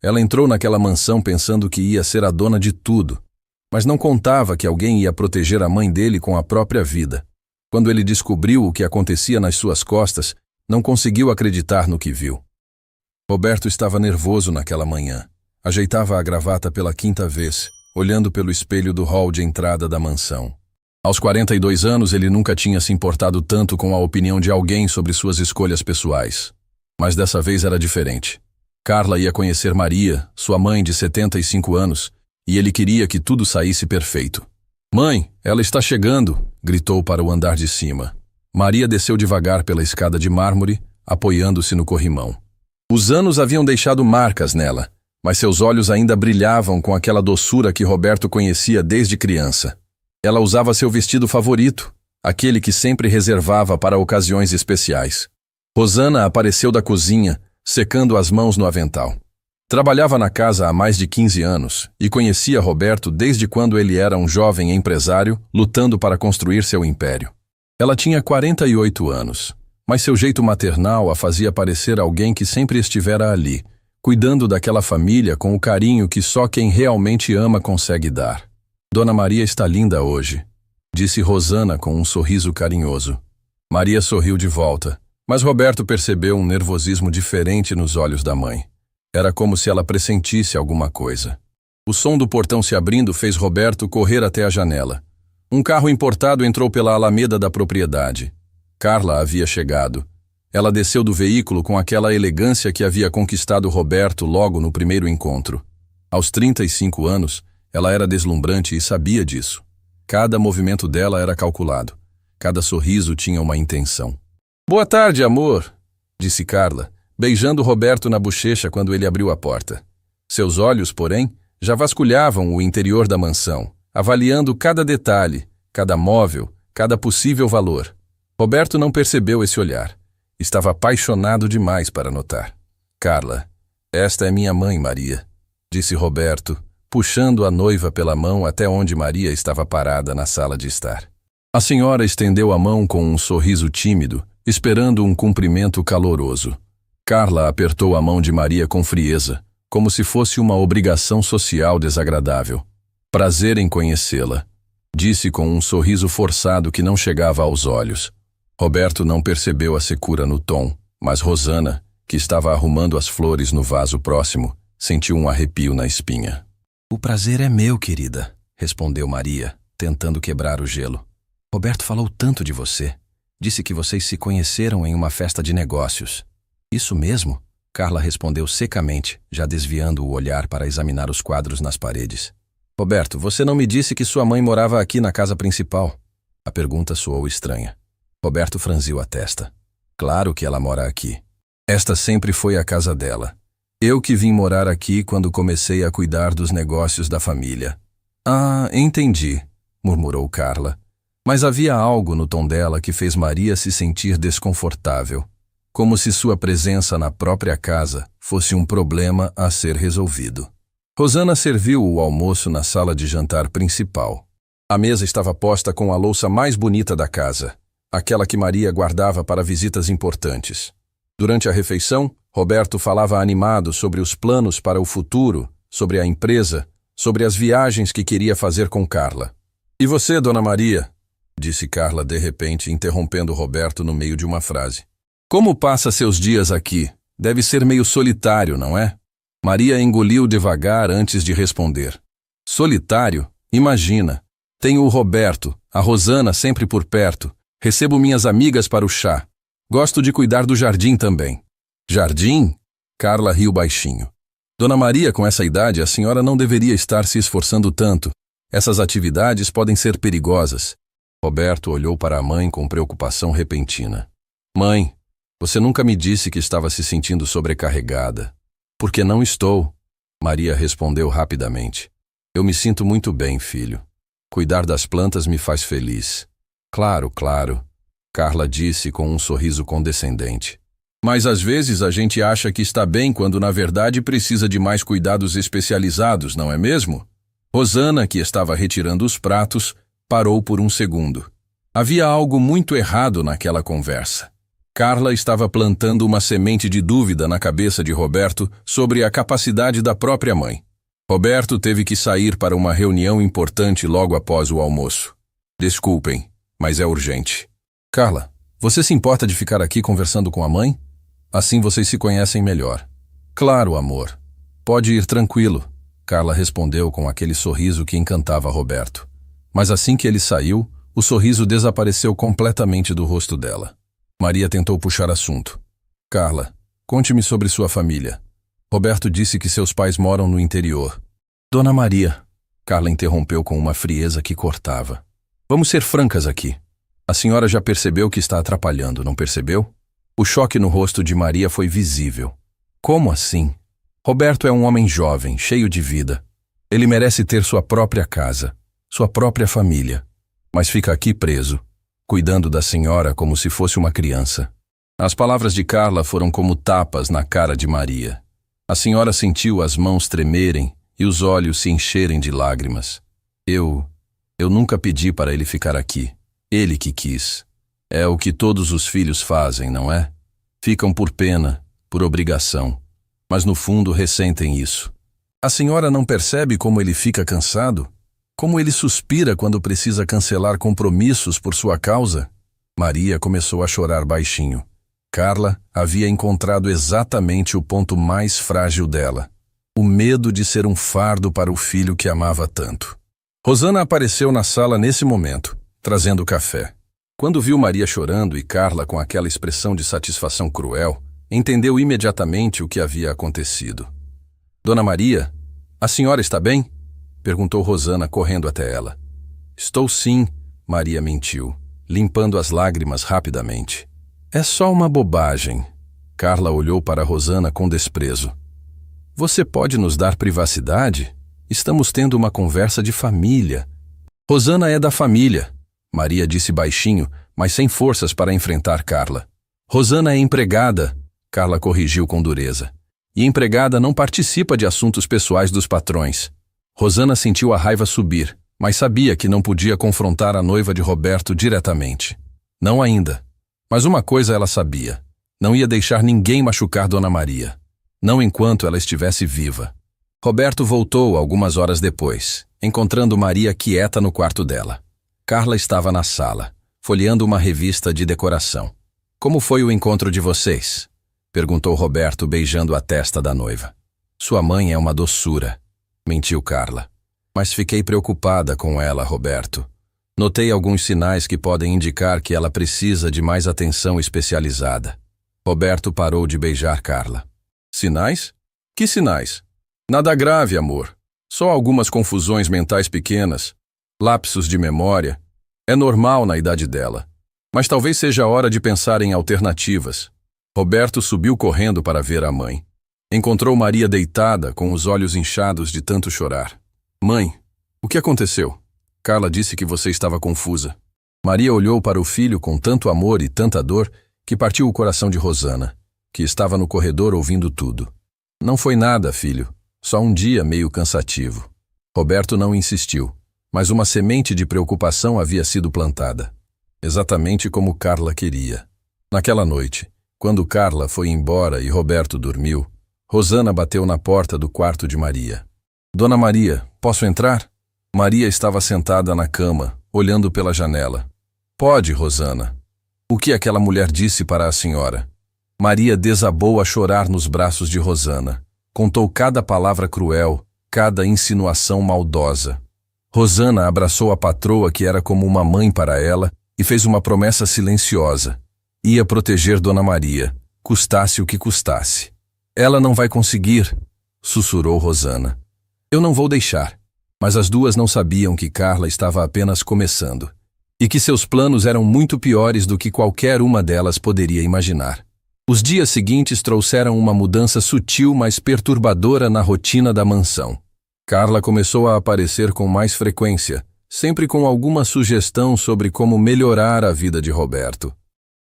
Ela entrou naquela mansão pensando que ia ser a dona de tudo, mas não contava que alguém ia proteger a mãe dele com a própria vida. Quando ele descobriu o que acontecia nas suas costas, não conseguiu acreditar no que viu. Roberto estava nervoso naquela manhã. Ajeitava a gravata pela 5ª vez, olhando pelo espelho do hall de entrada da mansão. Aos 42 anos, ele nunca tinha se importado tanto com a opinião de alguém sobre suas escolhas pessoais. Mas dessa vez era diferente. Carla ia conhecer Maria, sua mãe de 75 anos, e ele queria que tudo saísse perfeito. "Mãe, ela está chegando!" gritou para o andar de cima. Maria desceu devagar pela escada de mármore, apoiando-se no corrimão. Os anos haviam deixado marcas nela, mas seus olhos ainda brilhavam com aquela doçura que Roberto conhecia desde criança. Ela usava seu vestido favorito, aquele que sempre reservava para ocasiões especiais. Rosana apareceu da cozinha, secando as mãos no avental. Trabalhava na casa há mais de 15 anos e conhecia Roberto desde quando ele era um jovem empresário lutando para construir seu império. Ela tinha 48 anos, mas seu jeito maternal a fazia parecer alguém que sempre estivera ali, cuidando daquela família com o carinho que só quem realmente ama consegue dar. "Dona Maria está linda hoje", disse Rosana com um sorriso carinhoso. Maria sorriu de volta, mas Roberto percebeu um nervosismo diferente nos olhos da mãe. Era como se ela pressentisse alguma coisa. O som do portão se abrindo fez Roberto correr até a janela. Um carro importado entrou pela alameda da propriedade. Carla havia chegado. Ela desceu do veículo com aquela elegância que havia conquistado Roberto logo no primeiro encontro. Aos 35 anos, ela era deslumbrante e sabia disso. Cada movimento dela era calculado. Cada sorriso tinha uma intenção. "Boa tarde, amor", disse Carla, beijando Roberto na bochecha quando ele abriu a porta. Seus olhos, porém, já vasculhavam o interior da mansão, avaliando cada detalhe, cada móvel, cada possível valor. Roberto não percebeu esse olhar. Estava apaixonado demais para notar. "Carla, esta é minha mãe, Maria", disse Roberto, puxando a noiva pela mão até onde Maria estava parada na sala de estar. A senhora estendeu a mão com um sorriso tímido, esperando um cumprimento caloroso. Carla apertou a mão de Maria com frieza, como se fosse uma obrigação social desagradável. "Prazer em conhecê-la", disse com um sorriso forçado que não chegava aos olhos. Roberto não percebeu a secura no tom, mas Rosana, que estava arrumando as flores no vaso próximo, sentiu um arrepio na espinha. "O prazer é meu, querida", respondeu Maria, tentando quebrar o gelo. "Roberto falou tanto de você. Disse que vocês se conheceram em uma festa de negócios." "Isso mesmo?", Carla respondeu secamente, já desviando o olhar para examinar os quadros nas paredes. "Roberto, você não me disse que sua mãe morava aqui na casa principal?" A pergunta soou estranha. Roberto franziu a testa. "Claro que ela mora aqui. Esta sempre foi a casa dela. Eu que vim morar aqui quando comecei a cuidar dos negócios da família." "Ah, entendi", murmurou Carla. Mas havia algo no tom dela que fez Maria se sentir desconfortável, como se sua presença na própria casa fosse um problema a ser resolvido. Rosana serviu o almoço na sala de jantar principal. A mesa estava posta com a louça mais bonita da casa, aquela que Maria guardava para visitas importantes. Durante a refeição, Roberto falava animado sobre os planos para o futuro, sobre a empresa, sobre as viagens que queria fazer com Carla. "E você, Dona Maria?", disse Carla de repente, interrompendo Roberto no meio de uma frase. "Como passa seus dias aqui? Deve ser meio solitário, não é?" Maria engoliu devagar antes de responder. "Solitário? Imagina. Tenho o Roberto, a Rosana sempre por perto. Recebo minhas amigas para o chá. Gosto de cuidar do jardim também." "Jardim?", Carla riu baixinho. "Dona Maria, com essa idade, a senhora não deveria estar se esforçando tanto. Essas atividades podem ser perigosas." Roberto olhou para a mãe com preocupação repentina. "Mãe, você nunca me disse que estava se sentindo sobrecarregada." "Porque não estou", Maria respondeu rapidamente. "Eu me sinto muito bem, filho. Cuidar das plantas me faz feliz." Claro, Carla disse com um sorriso condescendente. "Mas às vezes a gente acha que está bem quando na verdade precisa de mais cuidados especializados, não é mesmo?" Rosana, que estava retirando os pratos, parou por um segundo. Havia algo muito errado naquela conversa. Carla estava plantando uma semente de dúvida na cabeça de Roberto sobre a capacidade da própria mãe. Roberto teve que sair para uma reunião importante logo após o almoço. Desculpem, mas é urgente. Carla, você se importa de ficar aqui conversando com a mãe? Assim vocês se conhecem melhor. Claro, amor. Pode ir tranquilo, Carla respondeu com aquele sorriso que encantava Roberto. Mas assim que ele saiu, o sorriso desapareceu completamente do rosto dela. Maria tentou puxar assunto. Carla, conte-me sobre sua família. Roberto disse que seus pais moram no interior. Dona Maria, Carla interrompeu com uma frieza que cortava. Vamos ser francas aqui. A senhora já percebeu que está atrapalhando, não percebeu? O choque no rosto de Maria foi visível. Como assim? Roberto é um homem jovem, cheio de vida. Ele merece ter sua própria casa, sua própria família. Mas fica aqui preso, cuidando da senhora como se fosse uma criança. As palavras de Carla foram como tapas na cara de Maria. A senhora sentiu as mãos tremerem e os olhos se encherem de lágrimas. Eu nunca pedi para ele ficar aqui. Ele que quis. É o que todos os filhos fazem, não é? Ficam por pena, por obrigação. Mas no fundo ressentem isso. A senhora não percebe como ele fica cansado? Como ele suspira quando precisa cancelar compromissos por sua causa? Maria começou a chorar baixinho. Carla havia encontrado exatamente o ponto mais frágil dela. O medo de ser um fardo para o filho que amava tanto. Rosana apareceu na sala nesse momento, trazendo café. Quando viu Maria chorando e Carla com aquela expressão de satisfação cruel, entendeu imediatamente o que havia acontecido. Dona Maria, a senhora está bem? Perguntou Rosana correndo até ela. Estou sim, Maria mentiu, limpando as lágrimas rapidamente. É só uma bobagem. Carla olhou para Rosana com desprezo. Você pode nos dar privacidade? Estamos tendo uma conversa de família. Rosana é da família, Maria disse baixinho, mas sem forças para enfrentar Carla. Rosana é empregada, Carla corrigiu com dureza. E empregada não participa de assuntos pessoais dos patrões. Rosana sentiu a raiva subir, mas sabia que não podia confrontar a noiva de Roberto diretamente. Não ainda. Mas uma coisa ela sabia. Não ia deixar ninguém machucar Dona Maria. Não enquanto ela estivesse viva. Roberto voltou algumas horas depois, encontrando Maria quieta no quarto dela. Carla estava na sala, folheando uma revista de decoração. Como foi o encontro de vocês? Perguntou Roberto beijando a testa da noiva. Sua mãe é uma doçura, mentiu Carla. Mas fiquei preocupada com ela, Roberto. Notei alguns sinais que podem indicar que ela precisa de mais atenção especializada. Roberto parou de beijar Carla. Sinais? Que sinais? Nada grave, amor. Só algumas confusões mentais pequenas. Lapsos de memória. É normal na idade dela. Mas talvez seja a hora de pensar em alternativas. Roberto subiu correndo para ver a mãe. Encontrou Maria deitada, com os olhos inchados de tanto chorar. Mãe, o que aconteceu? Carla disse que você estava confusa. Maria olhou para o filho com tanto amor e tanta dor que partiu o coração de Rosana, que estava no corredor ouvindo tudo. Não foi nada, filho. Só um dia meio cansativo. Roberto não insistiu, mas uma semente de preocupação havia sido plantada. Exatamente como Carla queria. Naquela noite, quando Carla foi embora e Roberto dormiu, Rosana bateu na porta do quarto de Maria. Dona Maria, posso entrar? Maria estava sentada na cama, olhando pela janela. Pode, Rosana. O que aquela mulher disse para a senhora? Maria desabou a chorar nos braços de Rosana. Contou cada palavra cruel, cada insinuação maldosa. Rosana abraçou a patroa que era como uma mãe para ela e fez uma promessa silenciosa. Ia proteger Dona Maria, custasse o que custasse. Ela não vai conseguir, sussurrou Rosana. Eu não vou deixar. Mas as duas não sabiam que Carla estava apenas começando. E que seus planos eram muito piores do que qualquer uma delas poderia imaginar. Os dias seguintes trouxeram uma mudança sutil, mas perturbadora na rotina da mansão. Carla começou a aparecer com mais frequência, sempre com alguma sugestão sobre como melhorar a vida de Roberto.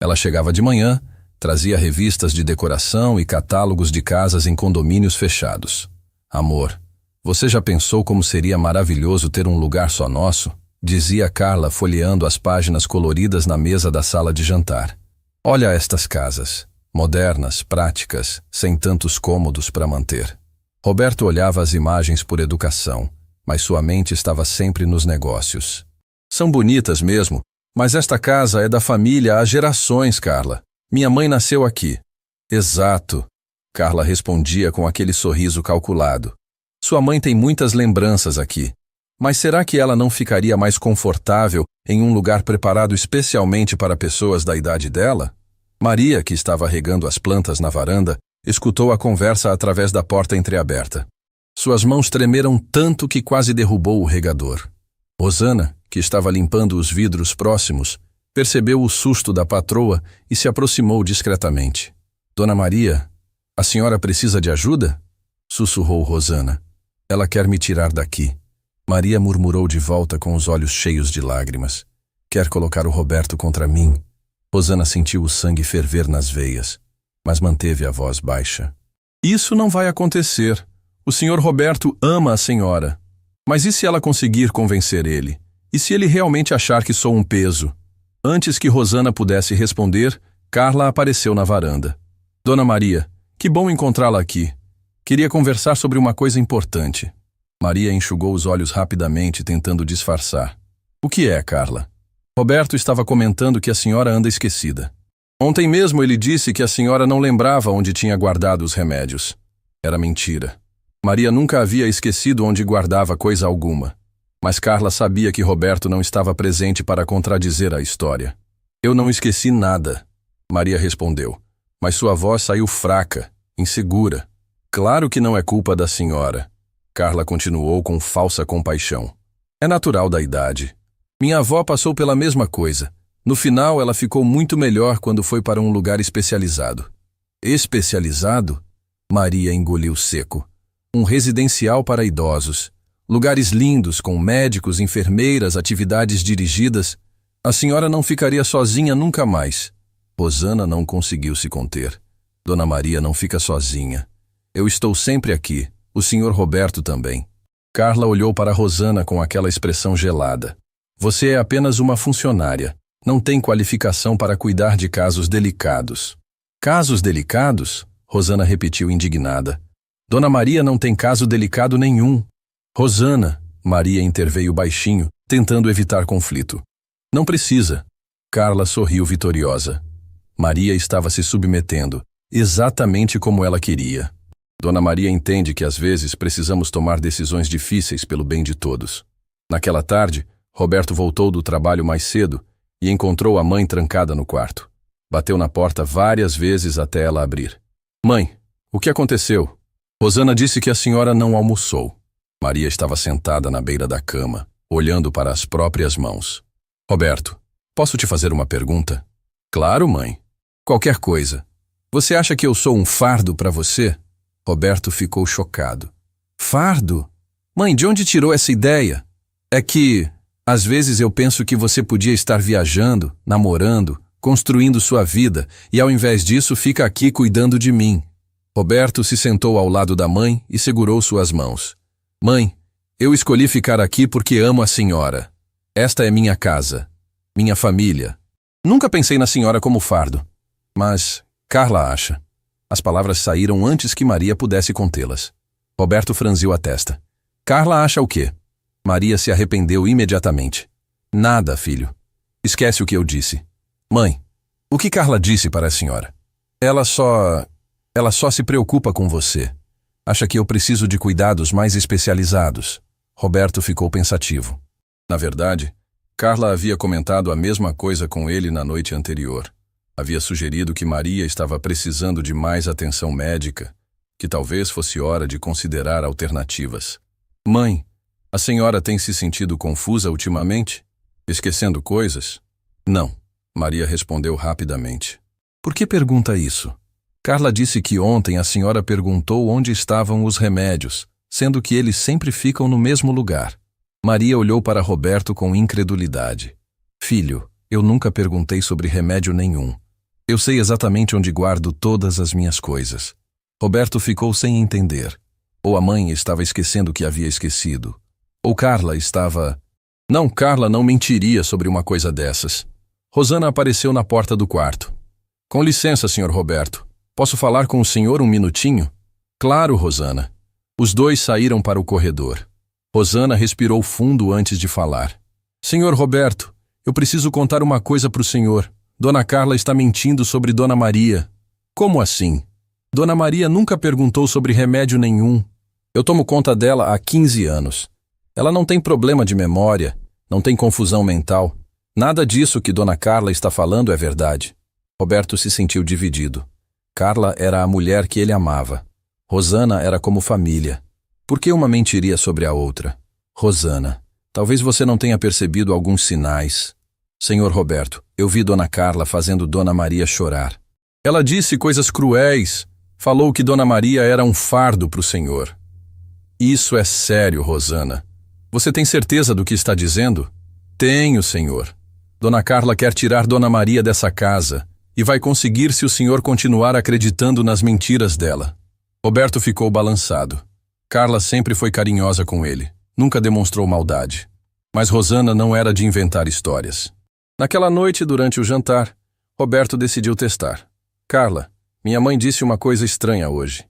Ela chegava de manhã, trazia revistas de decoração e catálogos de casas em condomínios fechados. Amor, você já pensou como seria maravilhoso ter um lugar só nosso? Dizia Carla folheando as páginas coloridas na mesa da sala de jantar. Olha estas casas, modernas, práticas, sem tantos cômodos para manter. Roberto olhava as imagens por educação, mas sua mente estava sempre nos negócios. São bonitas mesmo, mas esta casa é da família há gerações, Carla. Minha mãe nasceu aqui. Exato, Carla respondia com aquele sorriso calculado. Sua mãe tem muitas lembranças aqui. Mas será que ela não ficaria mais confortável em um lugar preparado especialmente para pessoas da idade dela? Maria, que estava regando as plantas na varanda, escutou a conversa através da porta entreaberta. Suas mãos tremeram tanto que quase derrubou o regador. Rosana, que estava limpando os vidros próximos, percebeu o susto da patroa e se aproximou discretamente. Dona Maria, a senhora precisa de ajuda? Sussurrou Rosana. Ela quer me tirar daqui. Maria murmurou de volta com os olhos cheios de lágrimas. Quer colocar o Roberto contra mim? Rosana sentiu o sangue ferver nas veias, mas manteve a voz baixa. Isso não vai acontecer. O senhor Roberto ama a senhora. Mas e se ela conseguir convencer ele? E se ele realmente achar que sou um peso? Antes que Rosana pudesse responder, Carla apareceu na varanda. Dona Maria, que bom encontrá-la aqui. Queria conversar sobre uma coisa importante. Maria enxugou os olhos rapidamente, tentando disfarçar. O que é, Carla? Roberto estava comentando que a senhora anda esquecida. Ontem mesmo ele disse que a senhora não lembrava onde tinha guardado os remédios. Era mentira. Maria nunca havia esquecido onde guardava coisa alguma. Mas Carla sabia que Roberto não estava presente para contradizer a história. Eu não esqueci nada, Maria respondeu. Mas sua voz saiu fraca, insegura. Claro que não é culpa da senhora. Carla continuou com falsa compaixão. É natural da idade. Minha avó passou pela mesma coisa. No final, ela ficou muito melhor quando foi para um lugar especializado. Especializado? Maria engoliu seco. Um residencial para idosos. Lugares lindos, com médicos, enfermeiras, atividades dirigidas. A senhora não ficaria sozinha nunca mais. Rosana não conseguiu se conter. Dona Maria não fica sozinha. Eu estou sempre aqui. O senhor Roberto também. Carla olhou para Rosana com aquela expressão gelada. Você é apenas uma funcionária. Não tem qualificação para cuidar de casos delicados. Casos delicados? Rosana repetiu indignada. Dona Maria não tem caso delicado nenhum. Rosana, Maria interveio baixinho, tentando evitar conflito. Não precisa. Carla sorriu vitoriosa. Maria estava se submetendo, exatamente como ela queria. Dona Maria entende que às vezes precisamos tomar decisões difíceis pelo bem de todos. Naquela tarde, Roberto voltou do trabalho mais cedo e encontrou a mãe trancada no quarto. Bateu na porta várias vezes até ela abrir. Mãe, o que aconteceu? Rosana disse que a senhora não almoçou. Maria estava sentada na beira da cama, olhando para as próprias mãos. Roberto, posso te fazer uma pergunta? Claro, mãe. Qualquer coisa. Você acha que eu sou um fardo para você? Roberto ficou chocado. Fardo? Mãe, de onde tirou essa ideia? É que, às vezes eu penso que você podia estar viajando, namorando, construindo sua vida, e ao invés disso fica aqui cuidando de mim. Roberto se sentou ao lado da mãe e segurou suas mãos. Mãe, eu escolhi ficar aqui porque amo a senhora. Esta é minha casa, minha família. Nunca pensei na senhora como fardo. Mas Carla acha. As palavras saíram antes que Maria pudesse contê-las. Roberto franziu a testa. Carla acha o quê? Maria se arrependeu imediatamente. Nada, filho. Esquece o que eu disse. Mãe, o que Carla disse para a senhora? Ela só se preocupa com você. Acha que eu preciso de cuidados mais especializados. Roberto ficou pensativo. Na verdade, Carla havia comentado a mesma coisa com ele na noite anterior. Havia sugerido que Maria estava precisando de mais atenção médica, que talvez fosse hora de considerar alternativas. Mãe, a senhora tem se sentido confusa ultimamente? Esquecendo coisas? Não, Maria respondeu rapidamente. Por que pergunta isso? Carla disse que ontem a senhora perguntou onde estavam os remédios, sendo que eles sempre ficam no mesmo lugar. Maria olhou para Roberto com incredulidade. Filho, eu nunca perguntei sobre remédio nenhum. Eu sei exatamente onde guardo todas as minhas coisas. Roberto ficou sem entender. Ou a mãe estava esquecendo o que havia esquecido. Ou Carla estava... Não, Carla não mentiria sobre uma coisa dessas. Rosana apareceu na porta do quarto. Com licença, Sr. Roberto. Posso falar com o senhor um minutinho? Claro, Rosana. Os dois saíram para o corredor. Rosana respirou fundo antes de falar. Senhor Roberto, eu preciso contar uma coisa para o senhor. Dona Carla está mentindo sobre Dona Maria. Como assim? Dona Maria nunca perguntou sobre remédio nenhum. Eu tomo conta dela há 15 anos. Ela não tem problema de memória, não tem confusão mental. Nada disso que Dona Carla está falando é verdade. Roberto se sentiu dividido. Carla era a mulher que ele amava. Rosana era como família. Por que uma mentiria sobre a outra? Rosana, talvez você não tenha percebido alguns sinais. Senhor Roberto, eu vi Dona Carla fazendo Dona Maria chorar. Ela disse coisas cruéis. Falou que Dona Maria era um fardo para o senhor. Isso é sério, Rosana. Você tem certeza do que está dizendo? Tenho, senhor. Dona Carla quer tirar Dona Maria dessa casa e vai conseguir se o senhor continuar acreditando nas mentiras dela. Roberto ficou balançado. Carla sempre foi carinhosa com ele. Nunca demonstrou maldade. Mas Rosana não era de inventar histórias. Naquela noite, durante o jantar, Roberto decidiu testar. Carla, minha mãe disse uma coisa estranha hoje.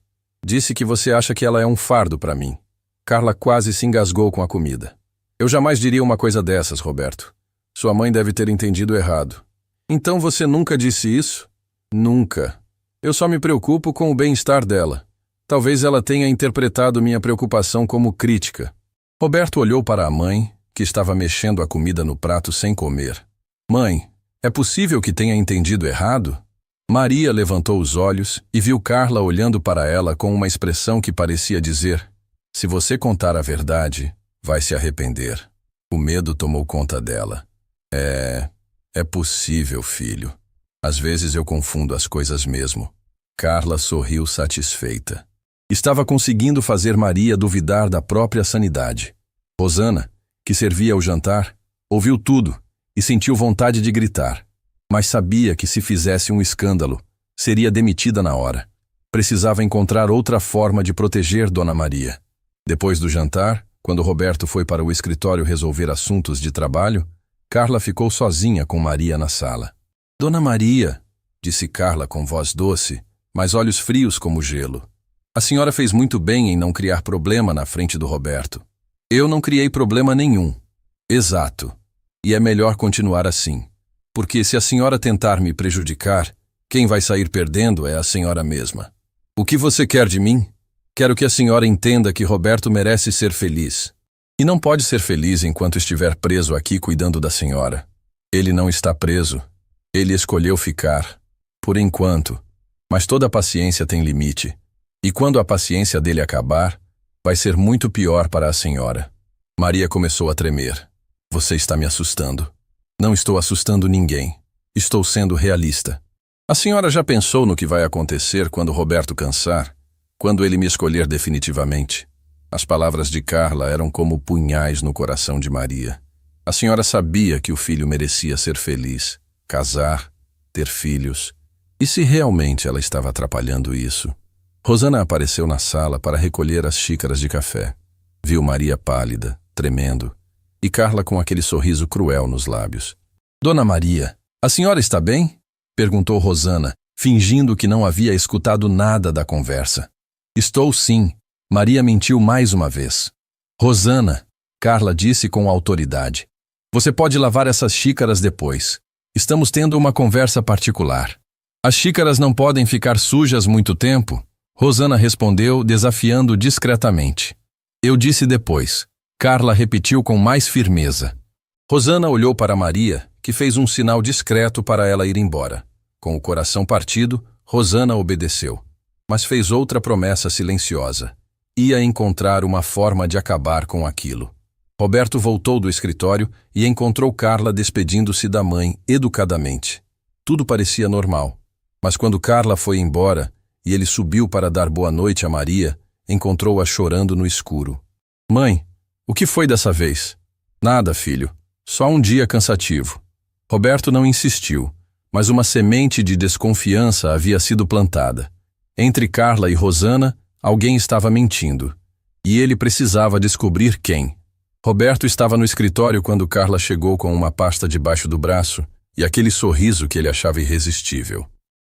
Disse que você acha que ela é um fardo para mim. Carla quase se engasgou com a comida. Eu jamais diria uma coisa dessas, Roberto. Sua mãe deve ter entendido errado. Então você nunca disse isso? Nunca. Eu só me preocupo com o bem-estar dela. Talvez ela tenha interpretado minha preocupação como crítica. Roberto olhou para a mãe, que estava mexendo a comida no prato sem comer. Mãe, é possível que tenha entendido errado? Maria levantou os olhos e viu Carla olhando para ela com uma expressão que parecia dizer: se você contar a verdade, vai se arrepender. O medo tomou conta dela. É possível, filho. Às vezes eu confundo as coisas mesmo. Carla sorriu satisfeita. Estava conseguindo fazer Maria duvidar da própria sanidade. Rosana, que servia o jantar, ouviu tudo e sentiu vontade de gritar. Mas sabia que se fizesse um escândalo, seria demitida na hora. Precisava encontrar outra forma de proteger Dona Maria. Depois do jantar, quando Roberto foi para o escritório resolver assuntos de trabalho, Carla ficou sozinha com Maria na sala. Dona Maria, disse Carla com voz doce, mas olhos frios como gelo. A senhora fez muito bem em não criar problema na frente do Roberto. Eu não criei problema nenhum. Exato. E é melhor continuar assim. Porque se a senhora tentar me prejudicar, quem vai sair perdendo é a senhora mesma. O que você quer de mim? Quero que a senhora entenda que Roberto merece ser feliz. E não pode ser feliz enquanto estiver preso aqui cuidando da senhora. Ele não está preso. Ele escolheu ficar. Por enquanto. Mas toda paciência tem limite. E quando a paciência dele acabar, vai ser muito pior para a senhora. Maria começou a tremer. Você está me assustando. Não estou assustando ninguém. Estou sendo realista. A senhora já pensou no que vai acontecer quando Roberto cansar? Quando ele me escolher definitivamente? As palavras de Carla eram como punhais no coração de Maria. A senhora sabia que o filho merecia ser feliz, casar, ter filhos. E se realmente ela estava atrapalhando isso? Rosana apareceu na sala para recolher as xícaras de café. Viu Maria pálida, tremendo, e Carla com aquele sorriso cruel nos lábios. Dona Maria, a senhora está bem? Perguntou Rosana, fingindo que não havia escutado nada da conversa. Estou sim. Maria mentiu mais uma vez. Rosana, Carla disse com autoridade. Você pode lavar essas xícaras depois. Estamos tendo uma conversa particular. As xícaras não podem ficar sujas muito tempo? Rosana respondeu, desafiando discretamente. Eu disse depois. Carla repetiu com mais firmeza. Rosana olhou para Maria, que fez um sinal discreto para ela ir embora. Com o coração partido, Rosana obedeceu. Mas fez outra promessa silenciosa. Ia encontrar uma forma de acabar com aquilo. Roberto voltou do escritório e encontrou Carla despedindo-se da mãe educadamente. Tudo parecia normal. Mas quando Carla foi embora e ele subiu para dar boa noite a Maria, encontrou-a chorando no escuro. Mãe, o que foi dessa vez? Nada, filho. Só um dia cansativo. Roberto não insistiu, mas uma semente de desconfiança havia sido plantada. Entre Carla e Rosana, alguém estava mentindo. E ele precisava descobrir quem. Roberto estava no escritório quando Carla chegou com uma pasta debaixo do braço e aquele sorriso que ele achava irresistível.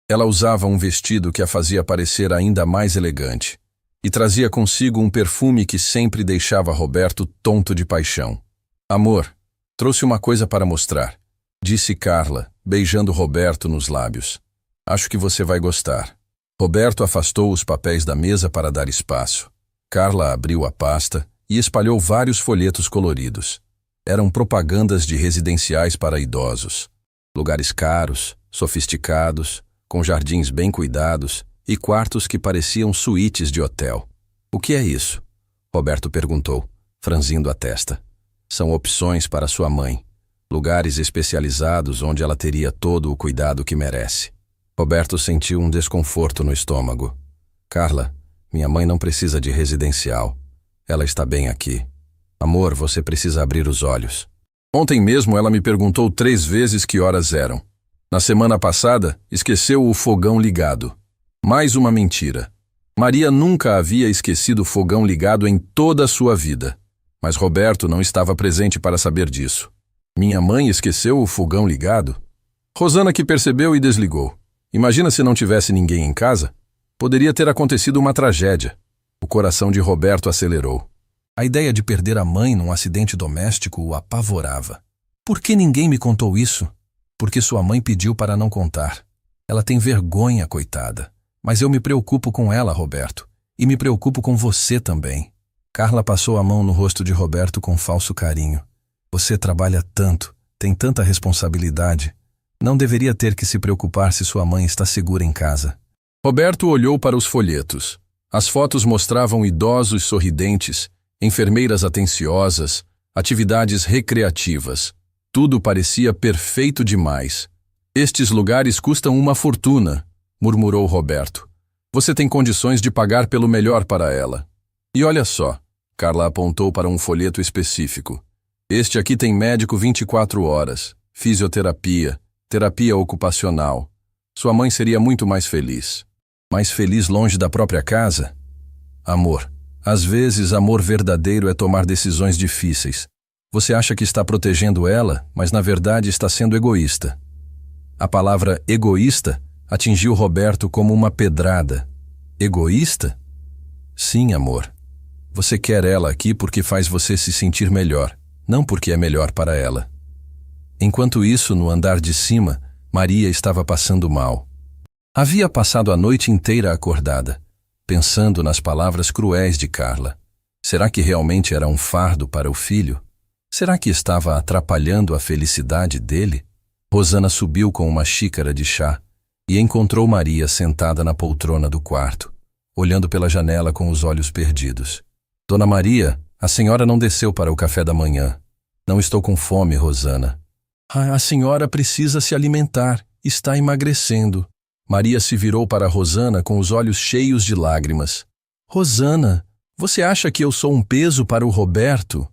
Ela usava um vestido que a fazia parecer ainda mais elegante e trazia consigo um perfume que sempre deixava Roberto tonto de paixão. Amor, trouxe uma coisa para mostrar, disse Carla, beijando Roberto nos lábios. Acho que você vai gostar. Roberto afastou os papéis da mesa para dar espaço. Carla abriu a pasta e espalhou vários folhetos coloridos. Eram propagandas de residenciais para idosos. Lugares caros, sofisticados, com jardins bem cuidados e quartos que pareciam suítes de hotel. O que é isso? Roberto perguntou, franzindo a testa. São opções para sua mãe. Lugares especializados onde ela teria todo o cuidado que merece. Roberto sentiu um desconforto no estômago. Carla, minha mãe não precisa de residencial. Ela está bem aqui. Amor, você precisa abrir os olhos. Ontem mesmo ela me perguntou 3 vezes que horas eram. Na semana passada, esqueceu o fogão ligado. Mais uma mentira. Maria nunca havia esquecido o fogão ligado em toda a sua vida. Mas Roberto não estava presente para saber disso. Minha mãe esqueceu o fogão ligado? Rosana que percebeu e desligou. Imagina se não tivesse ninguém em casa? Poderia ter acontecido uma tragédia. O coração de Roberto acelerou. A ideia de perder a mãe num acidente doméstico o apavorava. Por que ninguém me contou isso? Porque sua mãe pediu para não contar. Ela tem vergonha, coitada. Mas eu me preocupo com ela, Roberto. E me preocupo com você também. Carla passou a mão no rosto de Roberto com falso carinho. Você trabalha tanto, tem tanta responsabilidade. Não deveria ter que se preocupar se sua mãe está segura em casa. Roberto olhou para os folhetos. As fotos mostravam idosos sorridentes, enfermeiras atenciosas, atividades recreativas. Tudo parecia perfeito demais. Estes lugares custam uma fortuna, murmurou Roberto. Você tem condições de pagar pelo melhor para ela. E olha só, Carla apontou para um folheto específico. Este aqui tem médico 24 horas, fisioterapia, terapia ocupacional. Sua mãe seria muito mais feliz. Mais feliz longe da própria casa? Amor. Às vezes, amor verdadeiro é tomar decisões difíceis. Você acha que está protegendo ela, mas na verdade está sendo egoísta. A palavra egoísta atingiu Roberto como uma pedrada. Egoísta? Sim, amor. Você quer ela aqui porque faz você se sentir melhor, não porque é melhor para ela. Enquanto isso, no andar de cima, Maria estava passando mal. Havia passado a noite inteira acordada, pensando nas palavras cruéis de Carla. Será que realmente era um fardo para o filho? Será que estava atrapalhando a felicidade dele? Rosana subiu com uma xícara de chá e encontrou Maria sentada na poltrona do quarto, olhando pela janela com os olhos perdidos. Dona Maria, a senhora não desceu para o café da manhã. Não estou com fome, Rosana. A senhora precisa se alimentar, está emagrecendo. Maria se virou para Rosana com os olhos cheios de lágrimas. Rosana, você acha que eu sou um peso para o Roberto?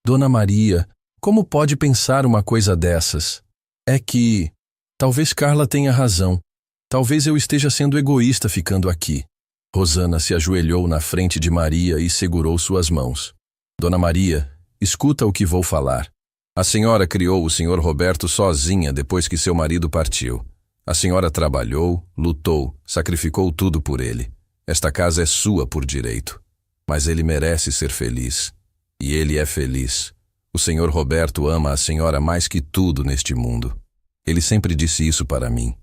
Dona Maria, como pode pensar uma coisa dessas? É que... Talvez Carla tenha razão. Talvez eu esteja sendo egoísta ficando aqui. Rosana se ajoelhou na frente de Maria e segurou suas mãos. Dona Maria, escuta o que vou falar. A senhora criou o senhor Roberto sozinha depois que seu marido partiu. A senhora trabalhou, lutou, sacrificou tudo por ele. Esta casa é sua por direito. Mas ele merece ser feliz. E ele é feliz. O senhor Roberto ama a senhora mais que tudo neste mundo. Ele sempre disse isso para mim,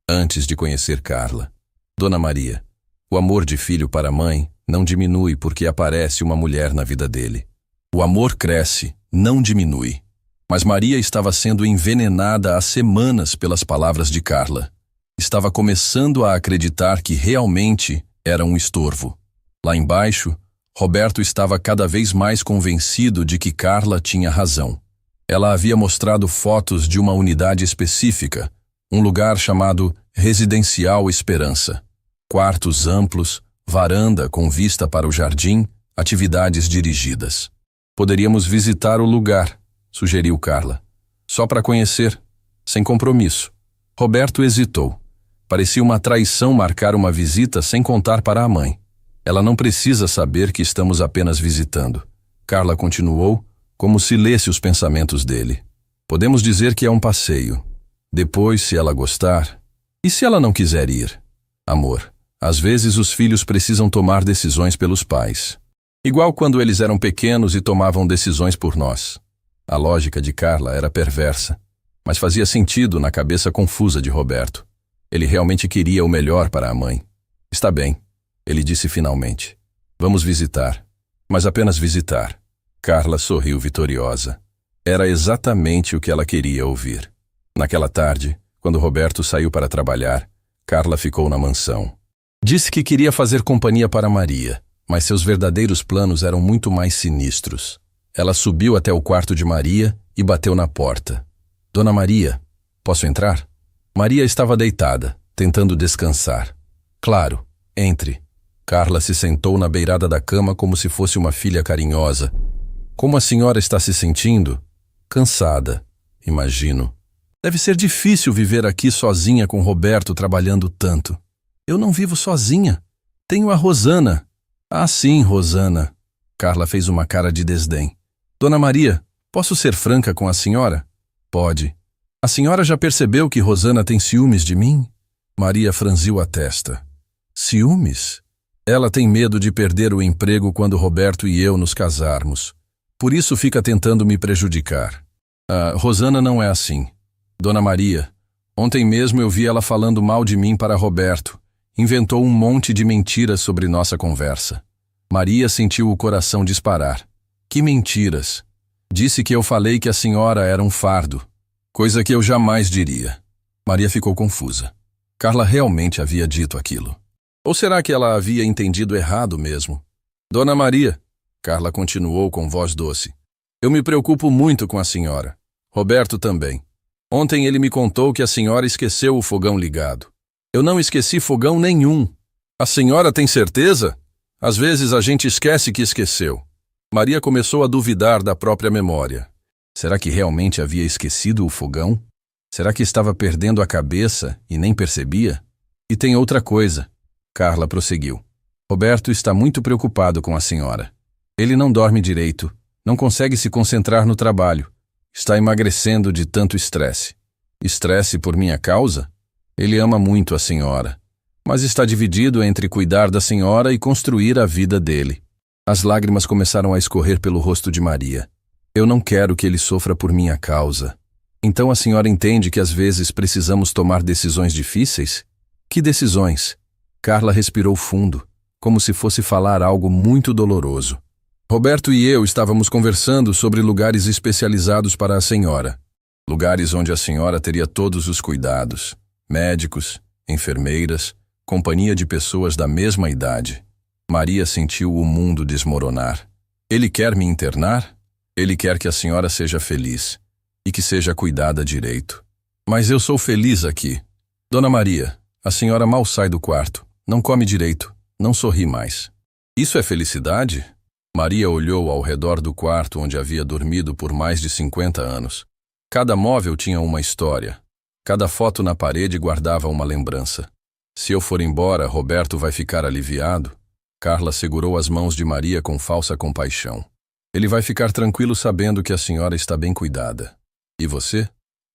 antes de conhecer Carla. Dona Maria, o amor de filho para mãe não diminui porque aparece uma mulher na vida dele. O amor cresce, não diminui. Mas Maria estava sendo envenenada há semanas pelas palavras de Carla. Estava começando a acreditar que realmente era um estorvo. Lá embaixo, Roberto estava cada vez mais convencido de que Carla tinha razão. Ela havia mostrado fotos de uma unidade específica, um lugar chamado Residencial Esperança. Quartos amplos, varanda com vista para o jardim, atividades dirigidas. Poderíamos visitar o lugar, sugeriu Carla. Só para conhecer, sem compromisso. Roberto hesitou. Parecia uma traição marcar uma visita sem contar para a mãe. Ela não precisa saber que estamos apenas visitando. Carla continuou, como se lesse os pensamentos dele. Podemos dizer que é um passeio. Depois, se ela gostar... E se ela não quiser ir? Amor, às vezes os filhos precisam tomar decisões pelos pais. Igual quando eles eram pequenos e tomavam decisões por nós. A lógica de Carla era perversa, mas fazia sentido na cabeça confusa de Roberto. Ele realmente queria o melhor para a mãe. Está bem, ele disse finalmente. Vamos visitar. Mas apenas visitar. Carla sorriu vitoriosa. Era exatamente o que ela queria ouvir. Naquela tarde, quando Roberto saiu para trabalhar, Carla ficou na mansão. Disse que queria fazer companhia para Maria, mas seus verdadeiros planos eram muito mais sinistros. Ela subiu até o quarto de Maria e bateu na porta. Dona Maria, posso entrar? Maria estava deitada, tentando descansar. Claro, entre. Carla se sentou na beirada da cama como se fosse uma filha carinhosa. Como a senhora está se sentindo? Cansada, imagino. Deve ser difícil viver aqui sozinha com Roberto trabalhando tanto. Eu não vivo sozinha. Tenho a Rosana. Ah, sim, Rosana. Carla fez uma cara de desdém. Dona Maria, posso ser franca com a senhora? Pode. A senhora já percebeu que Rosana tem ciúmes de mim? Maria franziu a testa. Ciúmes? Ela tem medo de perder o emprego quando Roberto e eu nos casarmos. Por isso fica tentando me prejudicar. Rosana não é assim. Dona Maria, ontem mesmo eu vi ela falando mal de mim para Roberto. Inventou um monte de mentiras sobre nossa conversa. Maria sentiu o coração disparar. Que mentiras? Disse que eu falei que a senhora era um fardo. Coisa que eu jamais diria. Maria ficou confusa. Carla realmente havia dito aquilo. Ou será que ela havia entendido errado mesmo? Dona Maria, Carla continuou com voz doce. Eu me preocupo muito com a senhora. Roberto também. Ontem ele me contou que a senhora esqueceu o fogão ligado. Eu não esqueci fogão nenhum. A senhora tem certeza? Às vezes a gente esquece que esqueceu. Maria começou a duvidar da própria memória. Será que realmente havia esquecido o fogão? Será que estava perdendo a cabeça e nem percebia? E tem outra coisa. Carla prosseguiu. Roberto está muito preocupado com a senhora. Ele não dorme direito, não consegue se concentrar no trabalho. Está emagrecendo de tanto estresse. Estresse por minha causa? Ele ama muito a senhora, mas está dividido entre cuidar da senhora e construir a vida dele. As lágrimas começaram a escorrer pelo rosto de Maria. Eu não quero que ele sofra por minha causa. Então a senhora entende que às vezes precisamos tomar decisões difíceis? Que decisões? Carla respirou fundo, como se fosse falar algo muito doloroso. Roberto e eu estávamos conversando sobre lugares especializados para a senhora. Lugares onde a senhora teria todos os cuidados. Médicos, enfermeiras, companhia de pessoas da mesma idade. Maria sentiu o mundo desmoronar. Ele quer me internar? Ele quer que a senhora seja feliz e que seja cuidada direito. Mas eu sou feliz aqui. Dona Maria, a senhora mal sai do quarto, não come direito, não sorri mais. Isso é felicidade? Maria olhou ao redor do quarto onde havia dormido por mais de 50 anos. Cada móvel tinha uma história. Cada foto na parede guardava uma lembrança. Se eu for embora, Roberto vai ficar aliviado? Carla segurou as mãos de Maria com falsa compaixão. Ele vai ficar tranquilo sabendo que a senhora está bem cuidada. E você?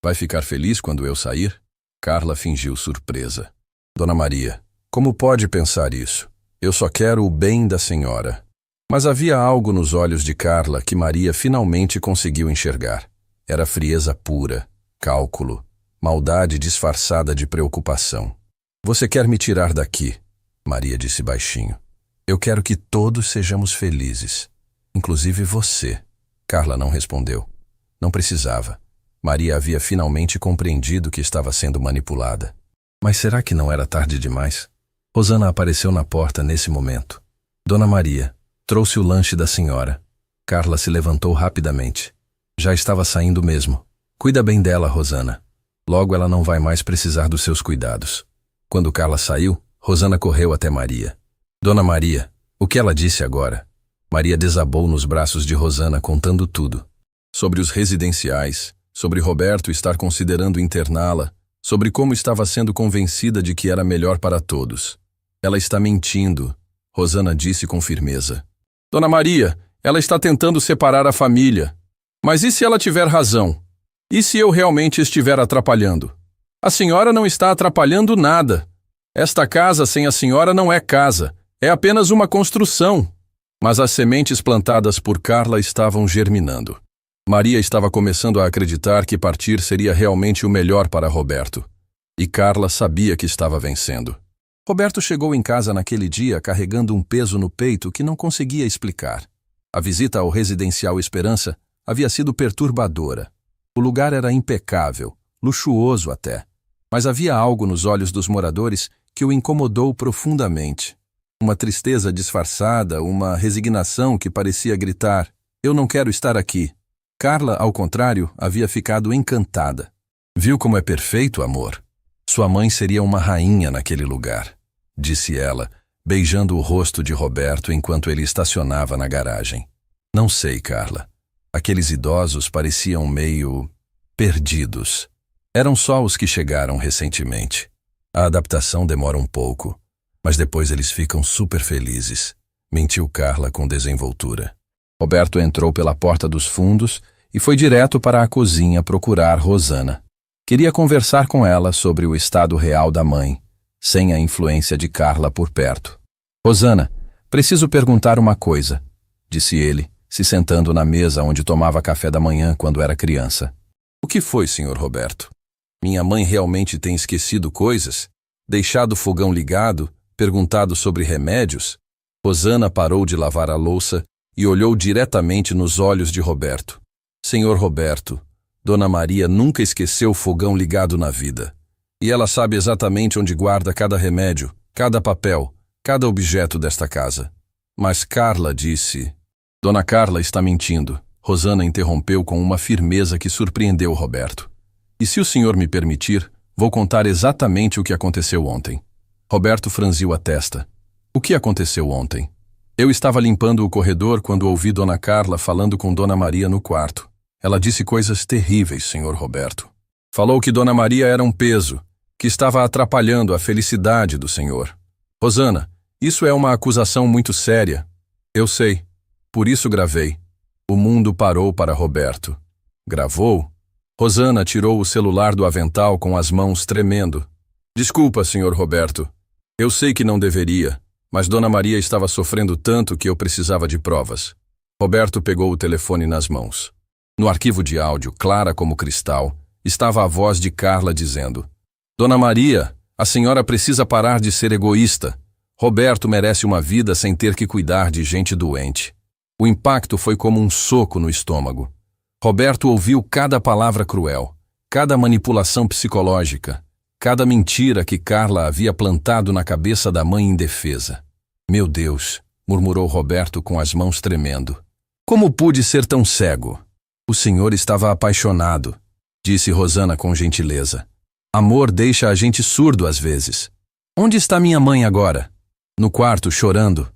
Vai ficar feliz quando eu sair? Carla fingiu surpresa. Dona Maria, como pode pensar isso? Eu só quero o bem da senhora. Mas havia algo nos olhos de Carla que Maria finalmente conseguiu enxergar. Era frieza pura, cálculo, maldade disfarçada de preocupação. Você quer me tirar daqui? Maria disse baixinho. Eu quero que todos sejamos felizes. Inclusive você. Carla não respondeu. Não precisava. Maria havia finalmente compreendido que estava sendo manipulada. Mas será que não era tarde demais? Rosana apareceu na porta nesse momento. Dona Maria, trouxe o lanche da senhora. Carla se levantou rapidamente. Já estava saindo mesmo. Cuida bem dela, Rosana. Logo ela não vai mais precisar dos seus cuidados. Quando Carla saiu, Rosana correu até Maria. Dona Maria, o que ela disse agora? Maria desabou nos braços de Rosana contando tudo. Sobre os residenciais, sobre Roberto estar considerando interná-la, sobre como estava sendo convencida de que era melhor para todos. Ela está mentindo, Rosana disse com firmeza. Dona Maria, ela está tentando separar a família. Mas e se ela tiver razão? E se eu realmente estiver atrapalhando? A senhora não está atrapalhando nada. Esta casa sem a senhora não é casa, é apenas uma construção. Mas as sementes plantadas por Carla estavam germinando. Maria estava começando a acreditar que partir seria realmente o melhor para Roberto. E Carla sabia que estava vencendo. Roberto chegou em casa naquele dia carregando um peso no peito que não conseguia explicar. A visita ao Residencial Esperança havia sido perturbadora. O lugar era impecável, luxuoso até. Mas havia algo nos olhos dos moradores que o incomodou profundamente. Uma tristeza disfarçada, uma resignação que parecia gritar: "Eu não quero estar aqui." Carla, ao contrário, havia ficado encantada. "Viu como é perfeito, amor? Sua mãe seria uma rainha naquele lugar", disse ela, beijando o rosto de Roberto enquanto ele estacionava na garagem. "Não sei, Carla. Aqueles idosos pareciam meio perdidos. Eram só os que chegaram recentemente. A adaptação demora um pouco, mas depois eles ficam super felizes", mentiu Carla com desenvoltura. Roberto entrou pela porta dos fundos e foi direto para a cozinha procurar Rosana. Queria conversar com ela sobre o estado real da mãe, sem a influência de Carla por perto. "Rosana, preciso perguntar uma coisa", disse ele, se sentando na mesa onde tomava café da manhã quando era criança. "O que foi, Sr. Roberto? Minha mãe realmente tem esquecido coisas? Deixado o fogão ligado? Perguntado sobre remédios?" Rosana parou de lavar a louça e olhou diretamente nos olhos de Roberto. "Senhor Roberto, Dona Maria nunca esqueceu o fogão ligado na vida. E ela sabe exatamente onde guarda cada remédio, cada papel, cada objeto desta casa." Mas Carla disse... "Dona Carla está mentindo", Rosana interrompeu com uma firmeza que surpreendeu Roberto. "E se o senhor me permitir, vou contar exatamente o que aconteceu ontem." Roberto franziu a testa. "O que aconteceu ontem?" "Eu estava limpando o corredor quando ouvi Dona Carla falando com Dona Maria no quarto. Ela disse coisas terríveis, Sr. Roberto. Falou que Dona Maria era um peso, que estava atrapalhando a felicidade do senhor." "Rosana, isso é uma acusação muito séria." "Eu sei. Por isso gravei." O mundo parou para Roberto. "Gravou?" Rosana tirou o celular do avental com as mãos tremendo. "Desculpa, Sr. Roberto. Eu sei que não deveria, mas Dona Maria estava sofrendo tanto que eu precisava de provas." Roberto pegou o telefone nas mãos. No arquivo de áudio, clara como cristal, estava a voz de Carla dizendo: "Dona Maria, a senhora precisa parar de ser egoísta. Roberto merece uma vida sem ter que cuidar de gente doente." O impacto foi como um soco no estômago. Roberto ouviu cada palavra cruel, cada manipulação psicológica, cada mentira que Carla havia plantado na cabeça da mãe indefesa. "Meu Deus", murmurou Roberto com as mãos tremendo. "Como pude ser tão cego?" "O senhor estava apaixonado", disse Rosana com gentileza. "Amor deixa a gente surdo às vezes." "Onde está minha mãe agora?" "No quarto, chorando.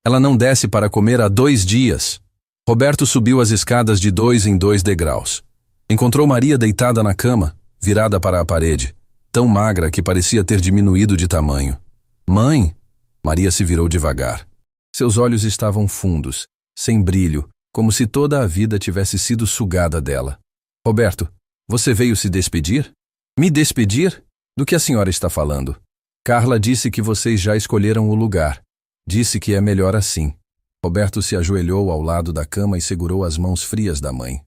Ela não desce para comer há 2 dias." Roberto subiu as escadas de 2 em 2 degraus. Encontrou Maria deitada na cama, virada para a parede, tão magra que parecia ter diminuído de tamanho. "Mãe?" Maria se virou devagar. Seus olhos estavam fundos, sem brilho, como se toda a vida tivesse sido sugada dela. "Roberto, você veio se despedir?" "Me despedir? Do que a senhora está falando?" "Carla disse que vocês já escolheram o lugar. Disse que é melhor assim." Roberto se ajoelhou ao lado da cama e segurou as mãos frias da mãe.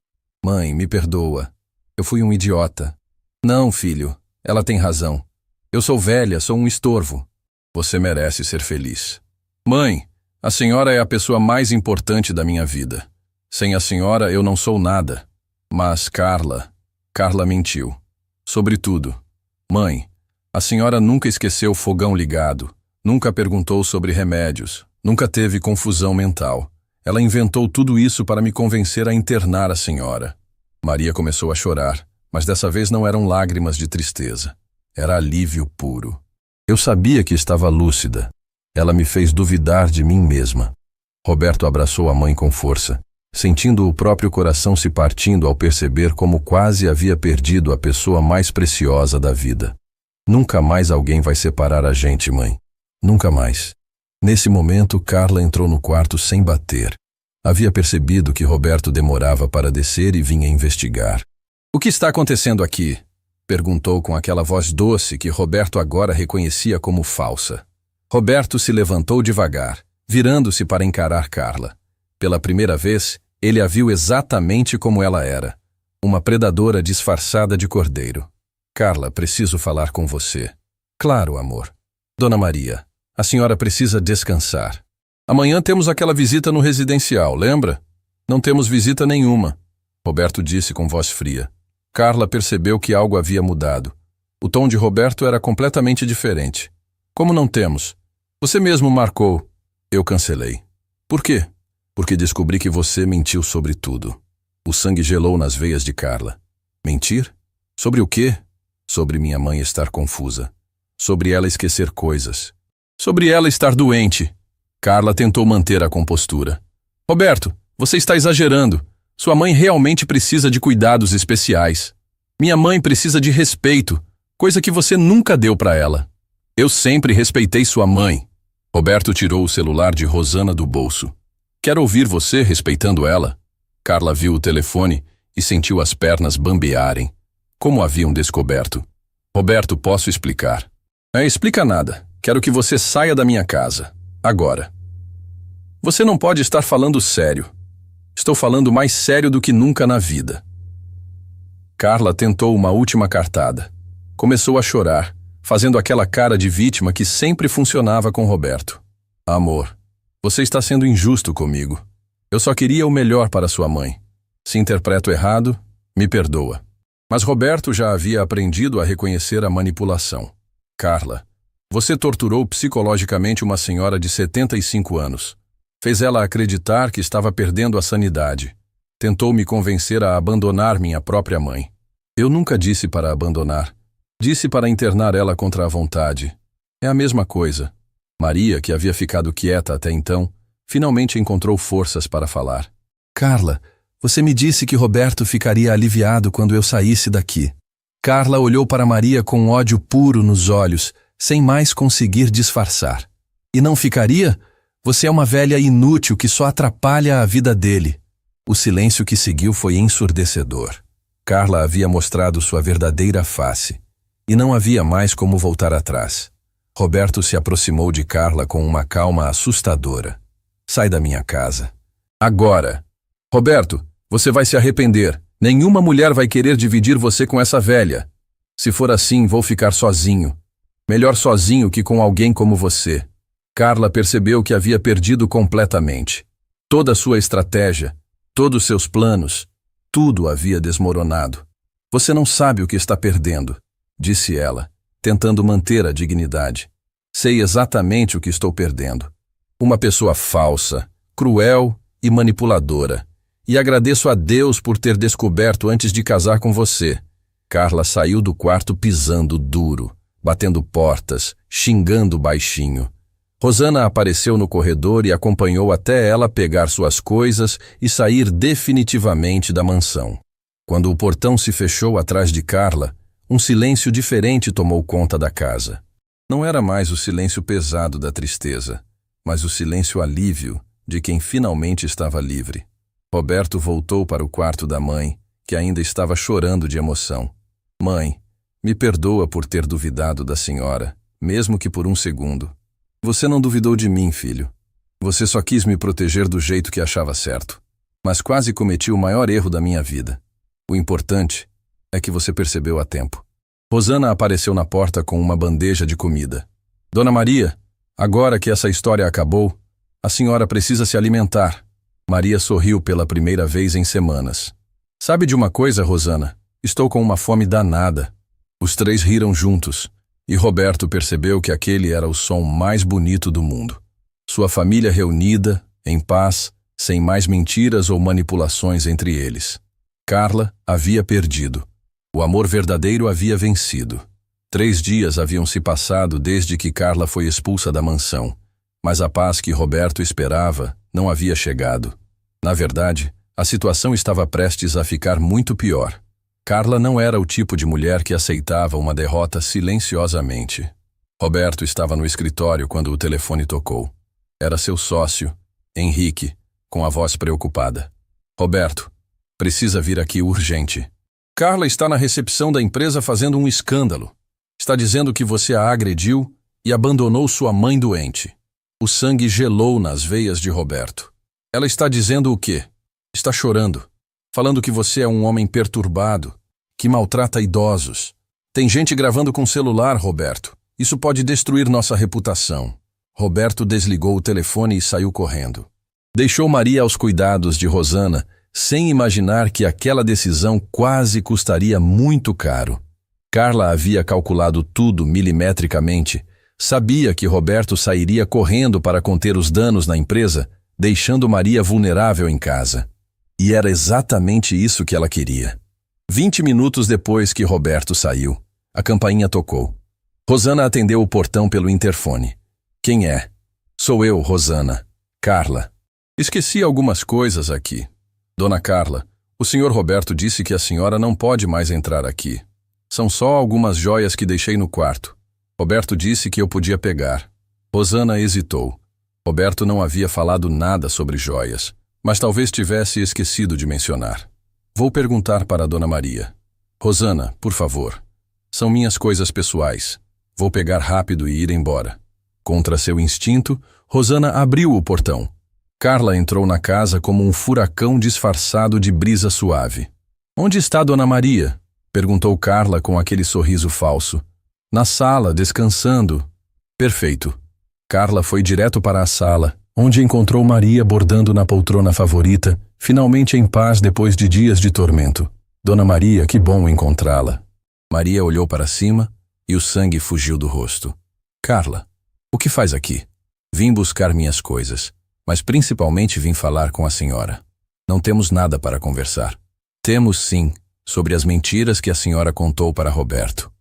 "Mãe, me perdoa. Eu fui um idiota." "Não, filho, ela tem razão. Eu sou velha, sou um estorvo. Você merece ser feliz." "Mãe, a senhora é a pessoa mais importante da minha vida. Sem a senhora eu não sou nada." Mas Carla mentiu. Sobretudo. "Mãe, a senhora nunca esqueceu o fogão ligado, nunca perguntou sobre remédios, nunca teve confusão mental. Ela inventou tudo isso para me convencer a internar a senhora." Maria começou a chorar, mas dessa vez não eram lágrimas de tristeza. Era alívio puro. "Eu sabia que estava lúcida. Ela me fez duvidar de mim mesma." Roberto abraçou a mãe com força, sentindo o próprio coração se partindo ao perceber como quase havia perdido a pessoa mais preciosa da vida. "Nunca mais alguém vai separar a gente, mãe. Nunca mais." Nesse momento, Carla entrou no quarto sem bater. Havia percebido que Roberto demorava para descer e vinha investigar. "O que está acontecendo aqui?" Perguntou com aquela voz doce que Roberto agora reconhecia como falsa. Roberto se levantou devagar, virando-se para encarar Carla. Pela primeira vez, ele a viu exatamente como ela era. Uma predadora disfarçada de cordeiro. Carla, preciso falar com você. Claro, amor. Dona Maria, a senhora precisa descansar. Amanhã temos aquela visita no residencial, lembra? Não temos visita nenhuma, Roberto disse com voz fria. Carla percebeu que algo havia mudado. O tom de Roberto era completamente diferente. Como não temos? Você mesmo marcou. Eu cancelei. Por quê? Porque descobri que você mentiu sobre tudo. O sangue gelou nas veias de Carla. Mentir? Sobre o quê? Sobre minha mãe estar confusa. Sobre ela esquecer coisas. Sobre ela estar doente. Carla tentou manter a compostura. Roberto, você está exagerando. Sua mãe realmente precisa de cuidados especiais. Minha mãe precisa de respeito, coisa que você nunca deu para ela. Eu sempre respeitei sua mãe. Roberto tirou o celular de Rosana do bolso. Quero ouvir você respeitando ela. Carla viu o telefone e sentiu as pernas bambearem. Como haviam descoberto? Roberto, posso explicar. Explica nada. Quero que você saia da minha casa. Agora. Você não pode estar falando sério. Estou falando mais sério do que nunca na vida. Carla tentou uma última cartada. Começou a chorar, fazendo aquela cara de vítima que sempre funcionava com Roberto. Amor, você está sendo injusto comigo. Eu só queria o melhor para sua mãe. Se interpreto errado, me perdoa. Mas Roberto já havia aprendido a reconhecer a manipulação. Carla, você torturou psicologicamente uma senhora de 75 anos. Fez ela acreditar que estava perdendo a sanidade. Tentou me convencer a abandonar minha própria mãe. Eu nunca disse para abandonar. Disse para internar ela contra a vontade. É a mesma coisa. Maria, que havia ficado quieta até então, finalmente encontrou forças para falar. Carla, você me disse que Roberto ficaria aliviado quando eu saísse daqui. Carla olhou para Maria com ódio puro nos olhos, sem mais conseguir disfarçar. E não ficaria? Você é uma velha inútil que só atrapalha a vida dele. O silêncio que seguiu foi ensurdecedor. Carla havia mostrado sua verdadeira face, e não havia mais como voltar atrás. Roberto se aproximou de Carla com uma calma assustadora. Sai da minha casa. Agora! Roberto, você vai se arrepender. Nenhuma mulher vai querer dividir você com essa velha. Se for assim, vou ficar sozinho. Melhor sozinho que com alguém como você. Carla percebeu que havia perdido completamente. Toda a sua estratégia, todos seus planos, tudo havia desmoronado. Você não sabe o que está perdendo, disse ela, tentando manter a dignidade. Sei exatamente o que estou perdendo. Uma pessoa falsa, cruel e manipuladora. E agradeço a Deus por ter descoberto antes de casar com você. Carla saiu do quarto pisando duro, batendo portas, xingando baixinho. Rosana apareceu no corredor e acompanhou até ela pegar suas coisas e sair definitivamente da mansão. Quando o portão se fechou atrás de Carla, um silêncio diferente tomou conta da casa. Não era mais o silêncio pesado da tristeza, mas o silêncio alívio de quem finalmente estava livre. Roberto voltou para o quarto da mãe, que ainda estava chorando de emoção. Mãe, me perdoa por ter duvidado da senhora, mesmo que por um segundo. Você não duvidou de mim, filho. Você só quis me proteger do jeito que achava certo. Mas quase cometi o maior erro da minha vida. O importante é que você percebeu a tempo. Rosana apareceu na porta com uma bandeja de comida. Dona Maria, agora que essa história acabou, a senhora precisa se alimentar. Maria sorriu pela primeira vez em semanas. Sabe de uma coisa, Rosana? Estou com uma fome danada. Os três riram juntos. E Roberto percebeu que aquele era o som mais bonito do mundo. Sua família reunida, em paz, sem mais mentiras ou manipulações entre eles. Carla havia perdido. O amor verdadeiro havia vencido. 3 dias haviam se passado desde que Carla foi expulsa da mansão, mas a paz que Roberto esperava não havia chegado. Na verdade, a situação estava prestes a ficar muito pior. Carla não era o tipo de mulher que aceitava uma derrota silenciosamente. Roberto estava no escritório quando o telefone tocou. Era seu sócio, Henrique, com a voz preocupada. Roberto, precisa vir aqui urgente. Carla está na recepção da empresa fazendo um escândalo. Está dizendo que você a agrediu e abandonou sua mãe doente. O sangue gelou nas veias de Roberto. Ela está dizendo o quê? Está chorando, falando que você é um homem perturbado, que maltrata idosos. Tem gente gravando com celular, Roberto. Isso pode destruir nossa reputação. Roberto desligou o telefone e saiu correndo. Deixou Maria aos cuidados de Rosana, sem imaginar que aquela decisão quase custaria muito caro. Carla havia calculado tudo milimetricamente. Sabia que Roberto sairia correndo para conter os danos na empresa, deixando Maria vulnerável em casa. E era exatamente isso que ela queria. 20 minutos depois que Roberto saiu, a campainha tocou. Rosana atendeu o portão pelo interfone. Quem é? Sou eu, Rosana. Carla. Esqueci algumas coisas aqui. Dona Carla, o senhor Roberto disse que a senhora não pode mais entrar aqui. São só algumas joias que deixei no quarto. Roberto disse que eu podia pegar. Rosana hesitou. Roberto não havia falado nada sobre joias, mas talvez tivesse esquecido de mencionar. Vou perguntar para a Dona Maria. Rosana, por favor. São minhas coisas pessoais. Vou pegar rápido e ir embora. Contra seu instinto, Rosana abriu o portão. Carla entrou na casa como um furacão disfarçado de brisa suave. Onde está Dona Maria? Perguntou Carla com aquele sorriso falso. Na sala, descansando. Perfeito. Carla foi direto para a sala, onde encontrou Maria bordando na poltrona favorita, finalmente em paz depois de dias de tormento. Dona Maria, que bom encontrá-la. Maria olhou para cima e o sangue fugiu do rosto. Carla, o que faz aqui? Vim buscar minhas coisas, mas principalmente vim falar com a senhora. Não temos nada para conversar. Temos sim, sobre as mentiras que a senhora contou para Roberto.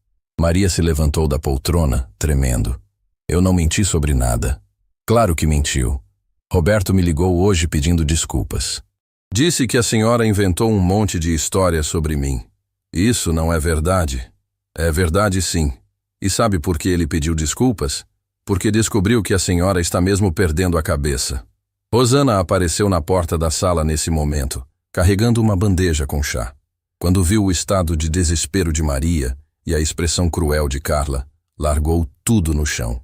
Maria se levantou da poltrona, tremendo. Eu não menti sobre nada. Claro que mentiu. Roberto me ligou hoje pedindo desculpas. Disse que a senhora inventou um monte de histórias sobre mim. Isso não é verdade. É verdade sim. E sabe por que ele pediu desculpas? Porque descobriu que a senhora está mesmo perdendo a cabeça. Rosana apareceu na porta da sala nesse momento, carregando uma bandeja com chá. Quando viu o estado de desespero de Maria e a expressão cruel de Carla, largou tudo no chão.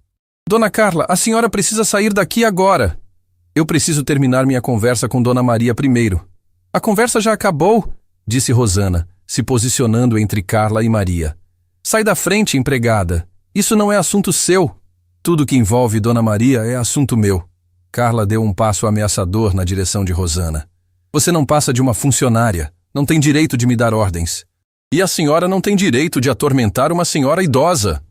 Dona Carla, a senhora precisa sair daqui agora. Eu preciso terminar minha conversa com Dona Maria primeiro. A conversa já acabou, disse Rosana, se posicionando entre Carla e Maria. Sai da frente, empregada. Isso não é assunto seu. Tudo que envolve Dona Maria é assunto meu. Carla deu um passo ameaçador na direção de Rosana. Você não passa de uma funcionária. Não tem direito de me dar ordens. E a senhora não tem direito de atormentar uma senhora idosa.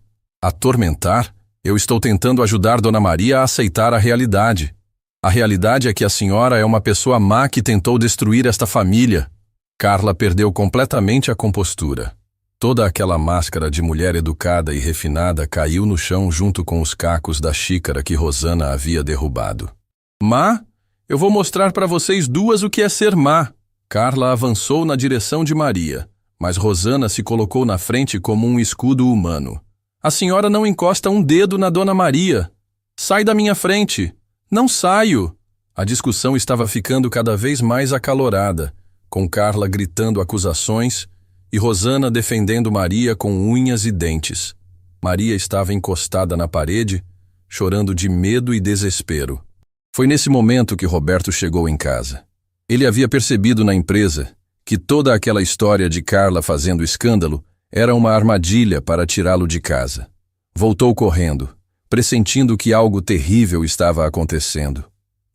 Atormentar? Eu estou tentando ajudar Dona Maria a aceitar a realidade. A realidade é que a senhora é uma pessoa má que tentou destruir esta família. Carla perdeu completamente a compostura. Toda aquela máscara de mulher educada e refinada caiu no chão junto com os cacos da xícara que Rosana havia derrubado. Má? Eu vou mostrar para vocês duas o que é ser má. Carla avançou na direção de Maria, mas Rosana se colocou na frente como um escudo humano. A senhora não encosta um dedo na Dona Maria. Sai da minha frente. Não saio. A discussão estava ficando cada vez mais acalorada, com Carla gritando acusações e Rosana defendendo Maria com unhas e dentes. Maria estava encostada na parede, chorando de medo e desespero. Foi nesse momento que Roberto chegou em casa. Ele havia percebido na empresa que toda aquela história de Carla fazendo escândalo era uma armadilha para tirá-lo de casa. Voltou correndo, pressentindo que algo terrível estava acontecendo.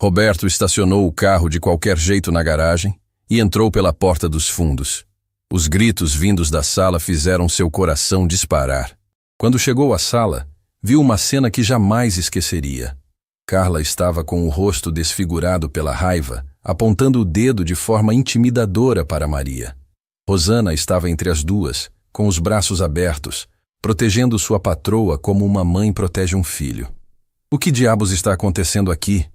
Roberto estacionou o carro de qualquer jeito na garagem e entrou pela porta dos fundos. Os gritos vindos da sala fizeram seu coração disparar. Quando chegou à sala, viu uma cena que jamais esqueceria. Carla estava com o rosto desfigurado pela raiva, apontando o dedo de forma intimidadora para Maria. Rosana estava entre as duas, com os braços abertos, protegendo sua patroa como uma mãe protege um filho. "O que diabos está acontecendo aqui?"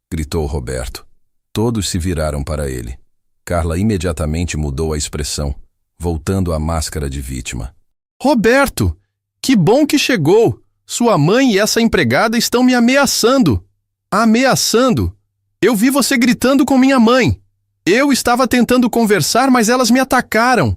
gritou Roberto. Todos se viraram para ele. Carla imediatamente mudou a expressão, voltando à máscara de vítima. "Roberto, que bom que chegou! Sua mãe e essa empregada estão me ameaçando! Ameaçando! Eu vi você gritando com minha mãe! Eu estava tentando conversar, mas elas me atacaram!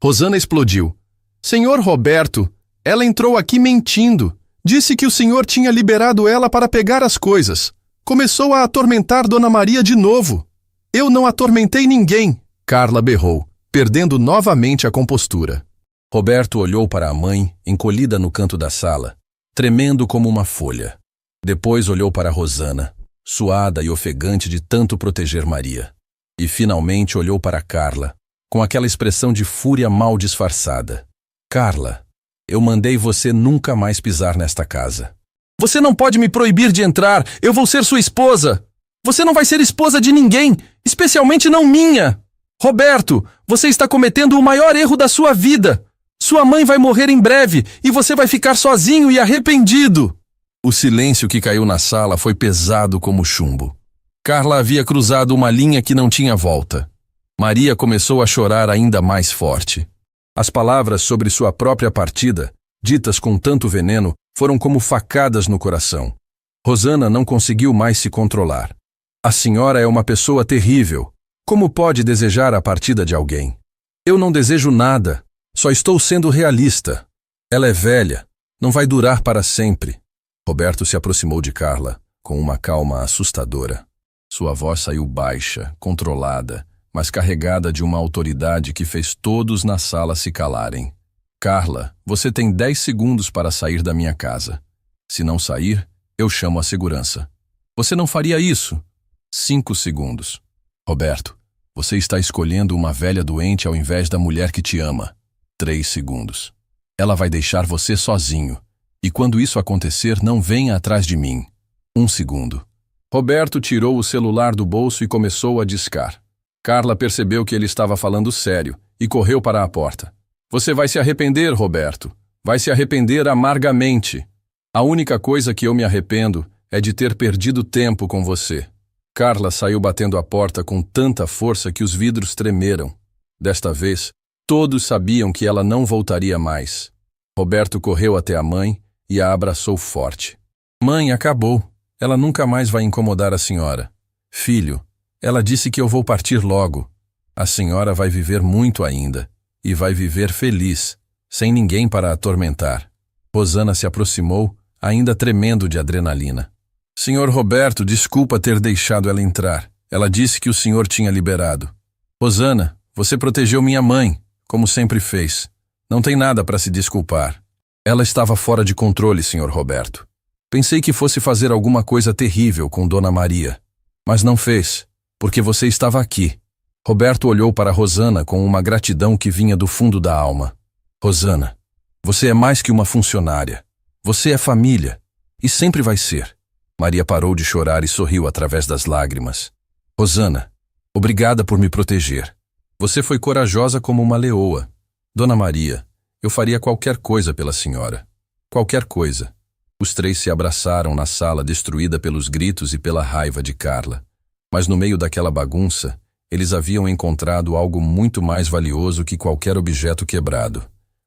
Rosana explodiu. Senhor Roberto, ela entrou aqui mentindo. Disse que o senhor tinha liberado ela para pegar as coisas. Começou a atormentar Dona Maria de novo. Eu não atormentei ninguém, Carla berrou, perdendo novamente a compostura. Roberto olhou para a mãe, encolhida no canto da sala, tremendo como uma folha. Depois olhou para Rosana, suada e ofegante de tanto proteger Maria. E finalmente olhou para Carla, com aquela expressão de fúria mal disfarçada. Carla, eu mandei você nunca mais pisar nesta casa. Você não pode me proibir de entrar, eu vou ser sua esposa. Você não vai ser esposa de ninguém, especialmente não minha. Roberto, você está cometendo o maior erro da sua vida. Sua mãe vai morrer em breve e você vai ficar sozinho e arrependido. O silêncio que caiu na sala foi pesado como chumbo. Carla havia cruzado uma linha que não tinha volta. Maria começou a chorar ainda mais forte. As palavras sobre sua própria partida, ditas com tanto veneno, foram como facadas no coração. Rosana não conseguiu mais se controlar. A senhora é uma pessoa terrível. Como pode desejar a partida de alguém? Eu não desejo nada. Só estou sendo realista. Ela é velha. Não vai durar para sempre. Roberto se aproximou de Carla, com uma calma assustadora. Sua voz saiu baixa, controlada, mas carregada de uma autoridade que fez todos na sala se calarem. Carla, você tem 10 segundos para sair da minha casa. Se não sair, eu chamo a segurança. Você não faria isso? 5 segundos. Roberto, você está escolhendo uma velha doente ao invés da mulher que te ama. 3 segundos. Ela vai deixar você sozinho. E quando isso acontecer, não venha atrás de mim. 1 segundo. Roberto tirou o celular do bolso e começou a discar. Carla percebeu que ele estava falando sério e correu para a porta. Você vai se arrepender, Roberto. Vai se arrepender amargamente. A única coisa que eu me arrependo é de ter perdido tempo com você. Carla saiu batendo a porta com tanta força que os vidros tremeram. Desta vez, todos sabiam que ela não voltaria mais. Roberto correu até a mãe e a abraçou forte. Mãe, acabou. Ela nunca mais vai incomodar a senhora. Filho, ela disse que eu vou partir logo. A senhora vai viver muito ainda. E vai viver feliz, sem ninguém para atormentar. Rosana se aproximou, ainda tremendo de adrenalina. Senhor Roberto, desculpa ter deixado ela entrar. Ela disse que o senhor tinha liberado. Rosana, você protegeu minha mãe, como sempre fez. Não tem nada para se desculpar. Ela estava fora de controle, senhor Roberto. Pensei que fosse fazer alguma coisa terrível com Dona Maria. Mas não fez, porque você estava aqui. Roberto olhou para Rosana com uma gratidão que vinha do fundo da alma. Rosana, você é mais que uma funcionária. Você é família. E sempre vai ser. Maria parou de chorar e sorriu através das lágrimas. Rosana, obrigada por me proteger. Você foi corajosa como uma leoa. Dona Maria, eu faria qualquer coisa pela senhora. Qualquer coisa. Os 3 se abraçaram na sala destruída pelos gritos e pela raiva de Carla. Mas no meio daquela bagunça, eles haviam encontrado algo muito mais valioso que qualquer objeto quebrado.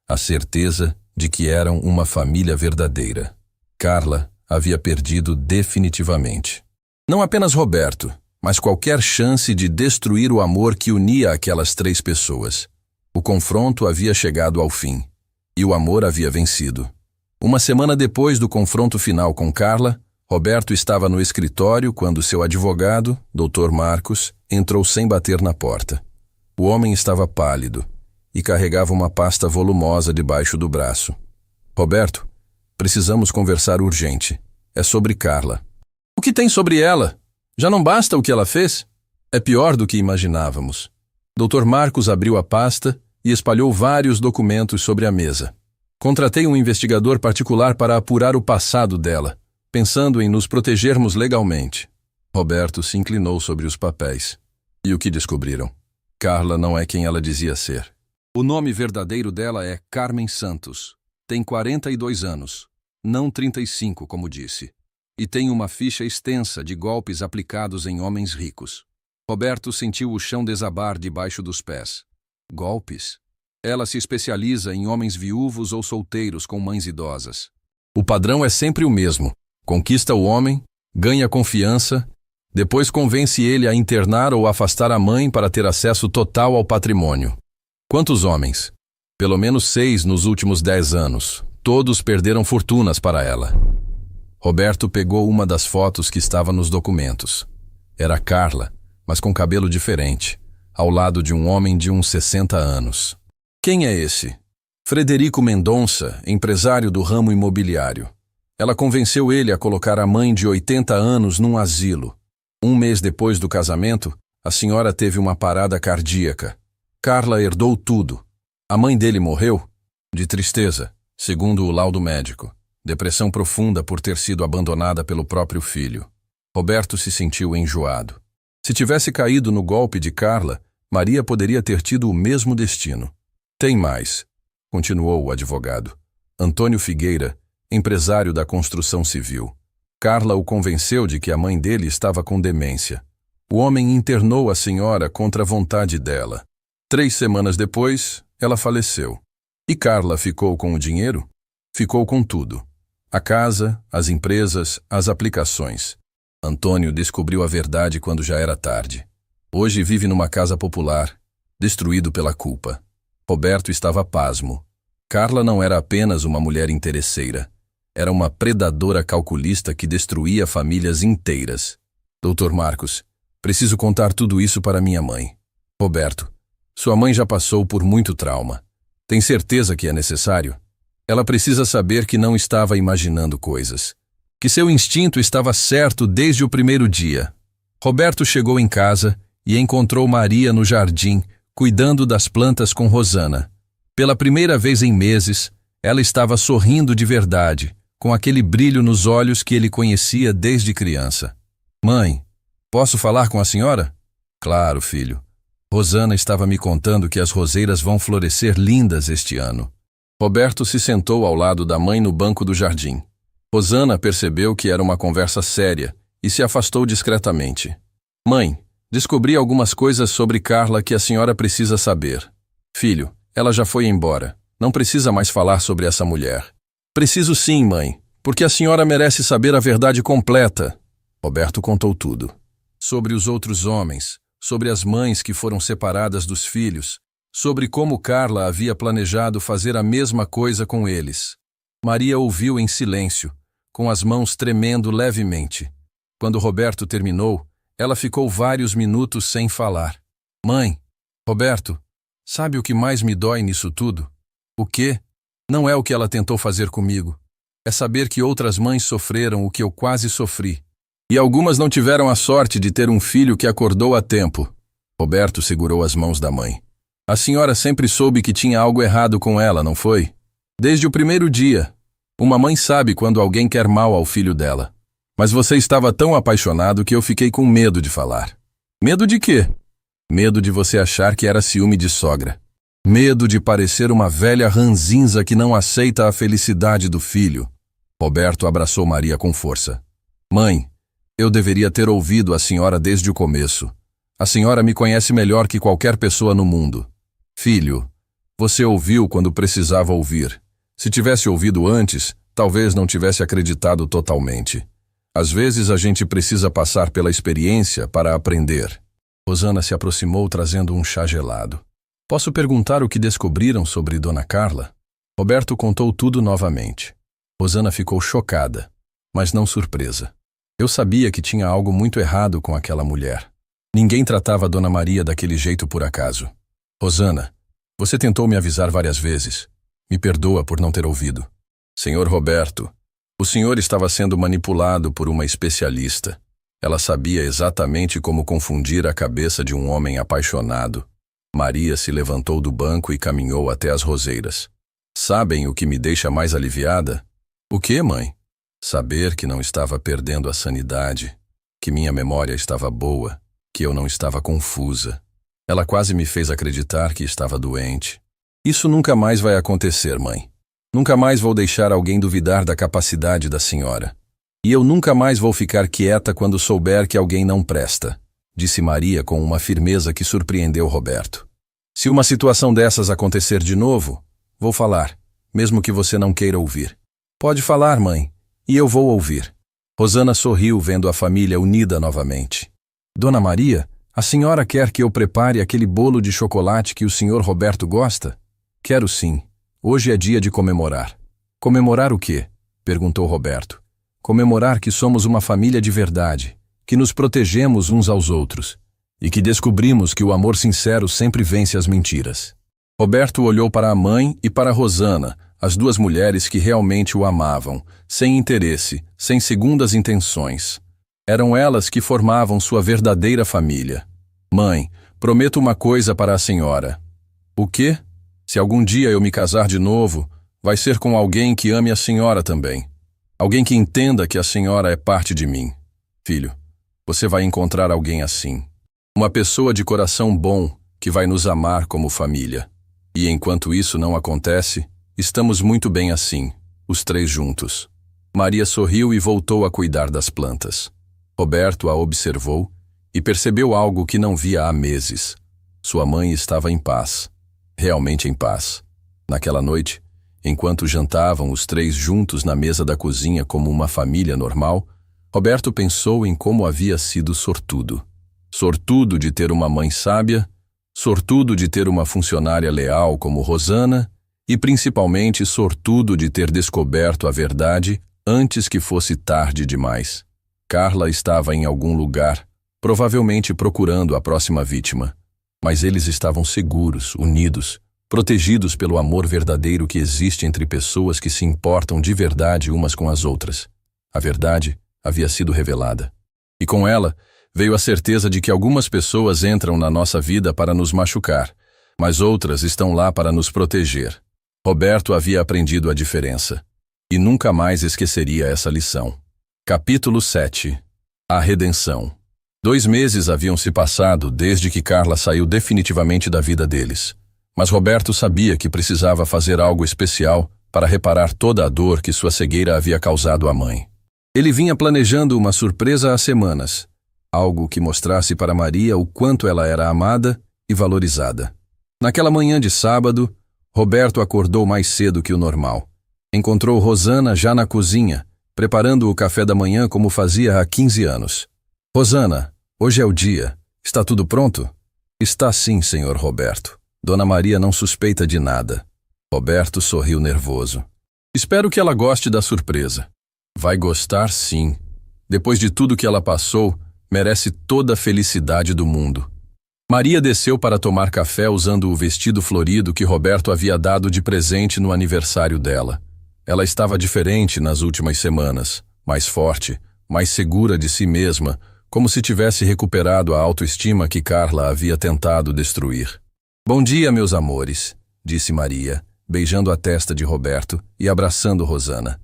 A certeza de que eram uma família verdadeira. Carla havia perdido definitivamente. Não apenas Roberto, mas qualquer chance de destruir o amor que unia aquelas 3 pessoas. O confronto havia chegado ao fim, e o amor havia vencido. Uma semana depois do confronto final com Carla, Roberto estava no escritório quando seu advogado, Dr. Marcos, entrou sem bater na porta. O homem estava pálido e carregava uma pasta volumosa debaixo do braço. Roberto, precisamos conversar urgente. É sobre Carla. O que tem sobre ela? Já não basta o que ela fez? É pior do que imaginávamos. Dr. Marcos abriu a pasta e espalhou vários documentos sobre a mesa. Contratei um investigador particular para apurar o passado dela, pensando em nos protegermos legalmente. Roberto se inclinou sobre os papéis. E o que descobriram? Carla não é quem ela dizia ser. O nome verdadeiro dela é Carmen Santos. Tem 42 anos, não 35, como disse. E tem uma ficha extensa de golpes aplicados em homens ricos. Roberto sentiu o chão desabar debaixo dos pés. Golpes? Ela se especializa em homens viúvos ou solteiros com mães idosas. O padrão é sempre o mesmo. Conquista o homem, ganha confiança, depois convence ele a internar ou afastar a mãe para ter acesso total ao patrimônio. Quantos homens? Pelo menos 6 nos últimos 10 anos. Todos perderam fortunas para ela. Roberto pegou uma das fotos que estava nos documentos. Era Carla, mas com cabelo diferente, ao lado de um homem de uns 60 anos. Quem é esse? Frederico Mendonça, empresário do ramo imobiliário. Ela convenceu ele a colocar a mãe de 80 anos num asilo. Um mês depois do casamento, a senhora teve uma parada cardíaca. Carla herdou tudo. A mãe dele morreu de tristeza, segundo o laudo médico. Depressão profunda por ter sido abandonada pelo próprio filho. Roberto se sentiu enjoado. Se tivesse caído no golpe de Carla, Maria poderia ter tido o mesmo destino. Tem mais, continuou o advogado. Antônio Figueira, empresário da construção civil. Carla o convenceu de que a mãe dele estava com demência. O homem internou a senhora contra a vontade dela. 3 semanas depois, ela faleceu. E Carla ficou com o dinheiro? Ficou com tudo. A casa, as empresas, as aplicações. Antônio descobriu a verdade quando já era tarde. Hoje vive numa casa popular, destruído pela culpa. Roberto estava pasmo. Carla não era apenas uma mulher interesseira. Era uma predadora calculista que destruía famílias inteiras. Dr. Marcos, preciso contar tudo isso para minha mãe. Roberto, sua mãe já passou por muito trauma. Tem certeza que é necessário? Ela precisa saber que não estava imaginando coisas. Que seu instinto estava certo desde o primeiro dia. Roberto chegou em casa e encontrou Maria no jardim, cuidando das plantas com Rosana. Pela primeira vez em meses, ela estava sorrindo de verdade, com aquele brilho nos olhos que ele conhecia desde criança. Mãe, posso falar com a senhora? Claro, filho. Rosana estava me contando que as roseiras vão florescer lindas este ano. Roberto se sentou ao lado da mãe no banco do jardim. Rosana percebeu que era uma conversa séria e se afastou discretamente. Mãe, descobri algumas coisas sobre Carla que a senhora precisa saber. Filho, ela já foi embora. Não precisa mais falar sobre essa mulher. Preciso sim, mãe, porque a senhora merece saber a verdade completa. Roberto contou tudo. Sobre os outros homens, sobre as mães que foram separadas dos filhos, sobre como Carla havia planejado fazer a mesma coisa com eles. Maria ouviu em silêncio, com as mãos tremendo levemente. Quando Roberto terminou, ela ficou vários minutos sem falar. Mãe, Roberto, sabe o que mais me dói nisso tudo? O quê? Não é o que ela tentou fazer comigo. É saber que outras mães sofreram o que eu quase sofri. E algumas não tiveram a sorte de ter um filho que acordou a tempo. Roberto segurou as mãos da mãe. A senhora sempre soube que tinha algo errado com ela, não foi? Desde o primeiro dia. Uma mãe sabe quando alguém quer mal ao filho dela. Mas você estava tão apaixonado que eu fiquei com medo de falar. Medo de quê? Medo de você achar que era ciúme de sogra. Medo de parecer uma velha ranzinza que não aceita a felicidade do filho. Roberto abraçou Maria com força. Mãe, eu deveria ter ouvido a senhora desde o começo. A senhora me conhece melhor que qualquer pessoa no mundo. Filho, você ouviu quando precisava ouvir. Se tivesse ouvido antes, talvez não tivesse acreditado totalmente. Às vezes a gente precisa passar pela experiência para aprender. Rosana se aproximou trazendo um chá gelado. Posso perguntar o que descobriram sobre Dona Carla? Roberto contou tudo novamente. Rosana ficou chocada, mas não surpresa. Eu sabia que tinha algo muito errado com aquela mulher. Ninguém tratava Dona Maria daquele jeito por acaso. Rosana, você tentou me avisar várias vezes. Me perdoa por não ter ouvido. Senhor Roberto, o senhor estava sendo manipulado por uma especialista. Ela sabia exatamente como confundir a cabeça de um homem apaixonado. Maria se levantou do banco e caminhou até as roseiras. Sabem o que me deixa mais aliviada? O quê, mãe? Saber que não estava perdendo a sanidade, que minha memória estava boa, que eu não estava confusa. Ela quase me fez acreditar que estava doente. Isso nunca mais vai acontecer, mãe. Nunca mais vou deixar alguém duvidar da capacidade da senhora. E eu nunca mais vou ficar quieta quando souber que alguém não presta, disse Maria com uma firmeza que surpreendeu Roberto. Se uma situação dessas acontecer de novo, vou falar, mesmo que você não queira ouvir. Pode falar, mãe, e eu vou ouvir. Rosana sorriu vendo a família unida novamente. Dona Maria, a senhora quer que eu prepare aquele bolo de chocolate que o senhor Roberto gosta? Quero sim. Hoje é dia de comemorar. Comemorar o quê? Perguntou Roberto. Comemorar que somos uma família de verdade, que nos protegemos uns aos outros e que descobrimos que o amor sincero sempre vence as mentiras. Roberto olhou para a mãe e para Rosana, as duas mulheres que realmente o amavam, sem interesse, sem segundas intenções. Eram elas que formavam sua verdadeira família. Mãe, prometo uma coisa para a senhora. O quê? Se algum dia eu me casar de novo, vai ser com alguém que ame a senhora também. Alguém que entenda que a senhora é parte de mim. Filho, você vai encontrar alguém assim. Uma pessoa de coração bom que vai nos amar como família. E enquanto isso não acontece, estamos muito bem assim, os três juntos. Maria sorriu e voltou a cuidar das plantas. Roberto a observou e percebeu algo que não via há meses. Sua mãe estava em paz, realmente em paz. Naquela noite, enquanto jantavam os três juntos na mesa da cozinha como uma família normal, Roberto pensou em como havia sido sortudo. Sortudo de ter uma mãe sábia, sortudo de ter uma funcionária leal como Rosana e principalmente sortudo de ter descoberto a verdade antes que fosse tarde demais. Carla estava em algum lugar, provavelmente procurando a próxima vítima. Mas eles estavam seguros, unidos, protegidos pelo amor verdadeiro que existe entre pessoas que se importam de verdade umas com as outras. A verdade havia sido revelada. E com ela, veio a certeza de que algumas pessoas entram na nossa vida para nos machucar, mas outras estão lá para nos proteger. Roberto havia aprendido a diferença, e nunca mais esqueceria essa lição. Capítulo 7. A Redenção. 2 meses haviam se passado desde que Carla saiu definitivamente da vida deles, mas Roberto sabia que precisava fazer algo especial para reparar toda a dor que sua cegueira havia causado à mãe. Ele vinha planejando uma surpresa há semanas, algo que mostrasse para Maria o quanto ela era amada e valorizada. Naquela manhã de sábado, Roberto acordou mais cedo que o normal. Encontrou Rosana já na cozinha, preparando o café da manhã como fazia há 15 anos. Rosana, hoje é o dia. Está tudo pronto? Está sim, senhor Roberto. Dona Maria não suspeita de nada. Roberto sorriu nervoso. Espero que ela goste da surpresa. Vai gostar sim. Depois de tudo que ela passou, merece toda a felicidade do mundo. Maria desceu para tomar café usando o vestido florido que Roberto havia dado de presente no aniversário dela. Ela estava diferente nas últimas semanas, mais forte, mais segura de si mesma, como se tivesse recuperado a autoestima que Carla havia tentado destruir. Bom dia, meus amores, disse Maria, beijando a testa de Roberto e abraçando Rosana.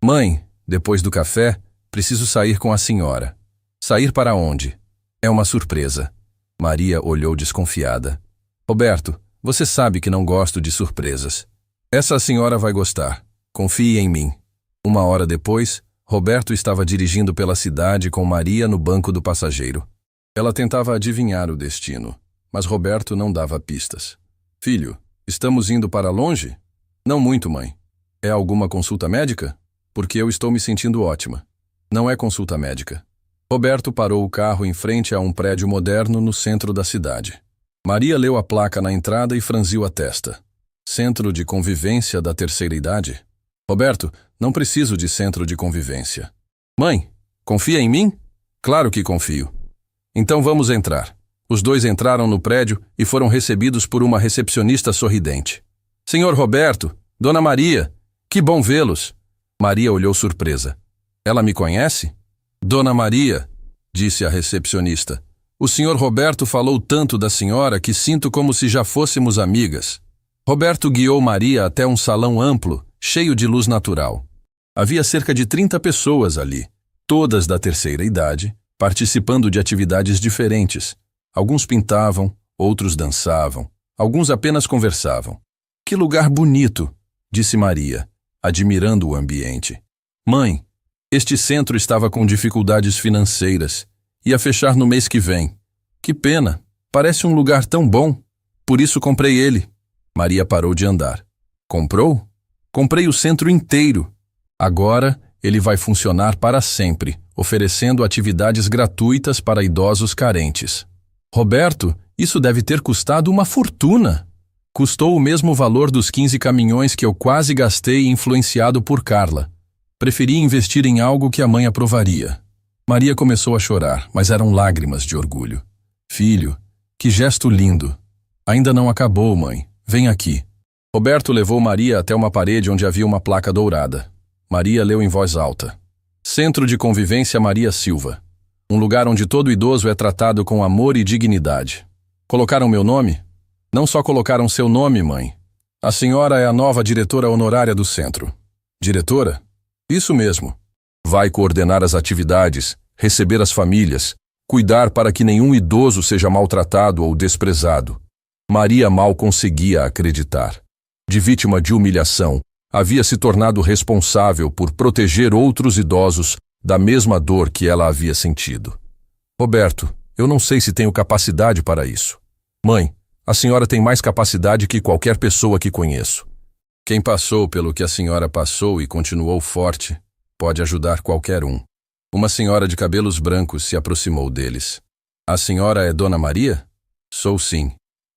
Mãe, depois do café, preciso sair com a senhora. Sair para onde? É uma surpresa. Maria olhou desconfiada. Roberto, você sabe que não gosto de surpresas. Essa a senhora vai gostar. Confie em mim. 1 hora depois, Roberto estava dirigindo pela cidade com Maria no banco do passageiro. Ela tentava adivinhar o destino, mas Roberto não dava pistas. Filho, estamos indo para longe? Não muito, mãe. É alguma consulta médica? Porque eu estou me sentindo ótima. Não é consulta médica. Roberto parou o carro em frente a um prédio moderno no centro da cidade. Maria leu a placa na entrada e franziu a testa. Centro de Convivência da Terceira Idade? Roberto, não preciso de centro de convivência. Mãe, confia em mim? Claro que confio. Então vamos entrar. Os dois entraram no prédio e foram recebidos por uma recepcionista sorridente. Senhor Roberto, Dona Maria, que bom vê-los. Maria olhou surpresa. Ela me conhece? Dona Maria, disse a recepcionista, o senhor Roberto falou tanto da senhora que sinto como se já fôssemos amigas. Roberto guiou Maria até um salão amplo, cheio de luz natural. Havia cerca de 30 pessoas ali, todas da terceira idade, participando de atividades diferentes. Alguns pintavam, outros dançavam, alguns apenas conversavam. Que lugar bonito, disse Maria, admirando o ambiente. Mãe, este centro estava com dificuldades financeiras. Ia fechar no mês que vem. Que pena, parece um lugar tão bom. Por isso comprei ele. Maria parou de andar. Comprou? Comprei o centro inteiro. Agora ele vai funcionar para sempre, oferecendo atividades gratuitas para idosos carentes. Roberto, isso deve ter custado uma fortuna. Custou o mesmo valor dos 15 caminhões que eu quase gastei influenciado por Carla. Preferi investir em algo que a mãe aprovaria. Maria começou a chorar, mas eram lágrimas de orgulho. Filho, que gesto lindo. Ainda não acabou, mãe. Vem aqui. Roberto levou Maria até uma parede onde havia uma placa dourada. Maria leu em voz alta. Centro de Convivência Maria Silva. Um lugar onde todo idoso é tratado com amor e dignidade. Colocaram meu nome? Não só colocaram seu nome, mãe. A senhora é a nova diretora honorária do centro. Diretora? Isso mesmo. Vai coordenar as atividades, receber as famílias, cuidar para que nenhum idoso seja maltratado ou desprezado. Maria mal conseguia acreditar. De vítima de humilhação, havia se tornado responsável por proteger outros idosos da mesma dor que ela havia sentido. Roberto, eu não sei se tenho capacidade para isso. Mãe, a senhora tem mais capacidade que qualquer pessoa que conheço. Quem passou pelo que a senhora passou e continuou forte, pode ajudar qualquer um. Uma senhora de cabelos brancos se aproximou deles. A senhora é Dona Maria? Sou sim.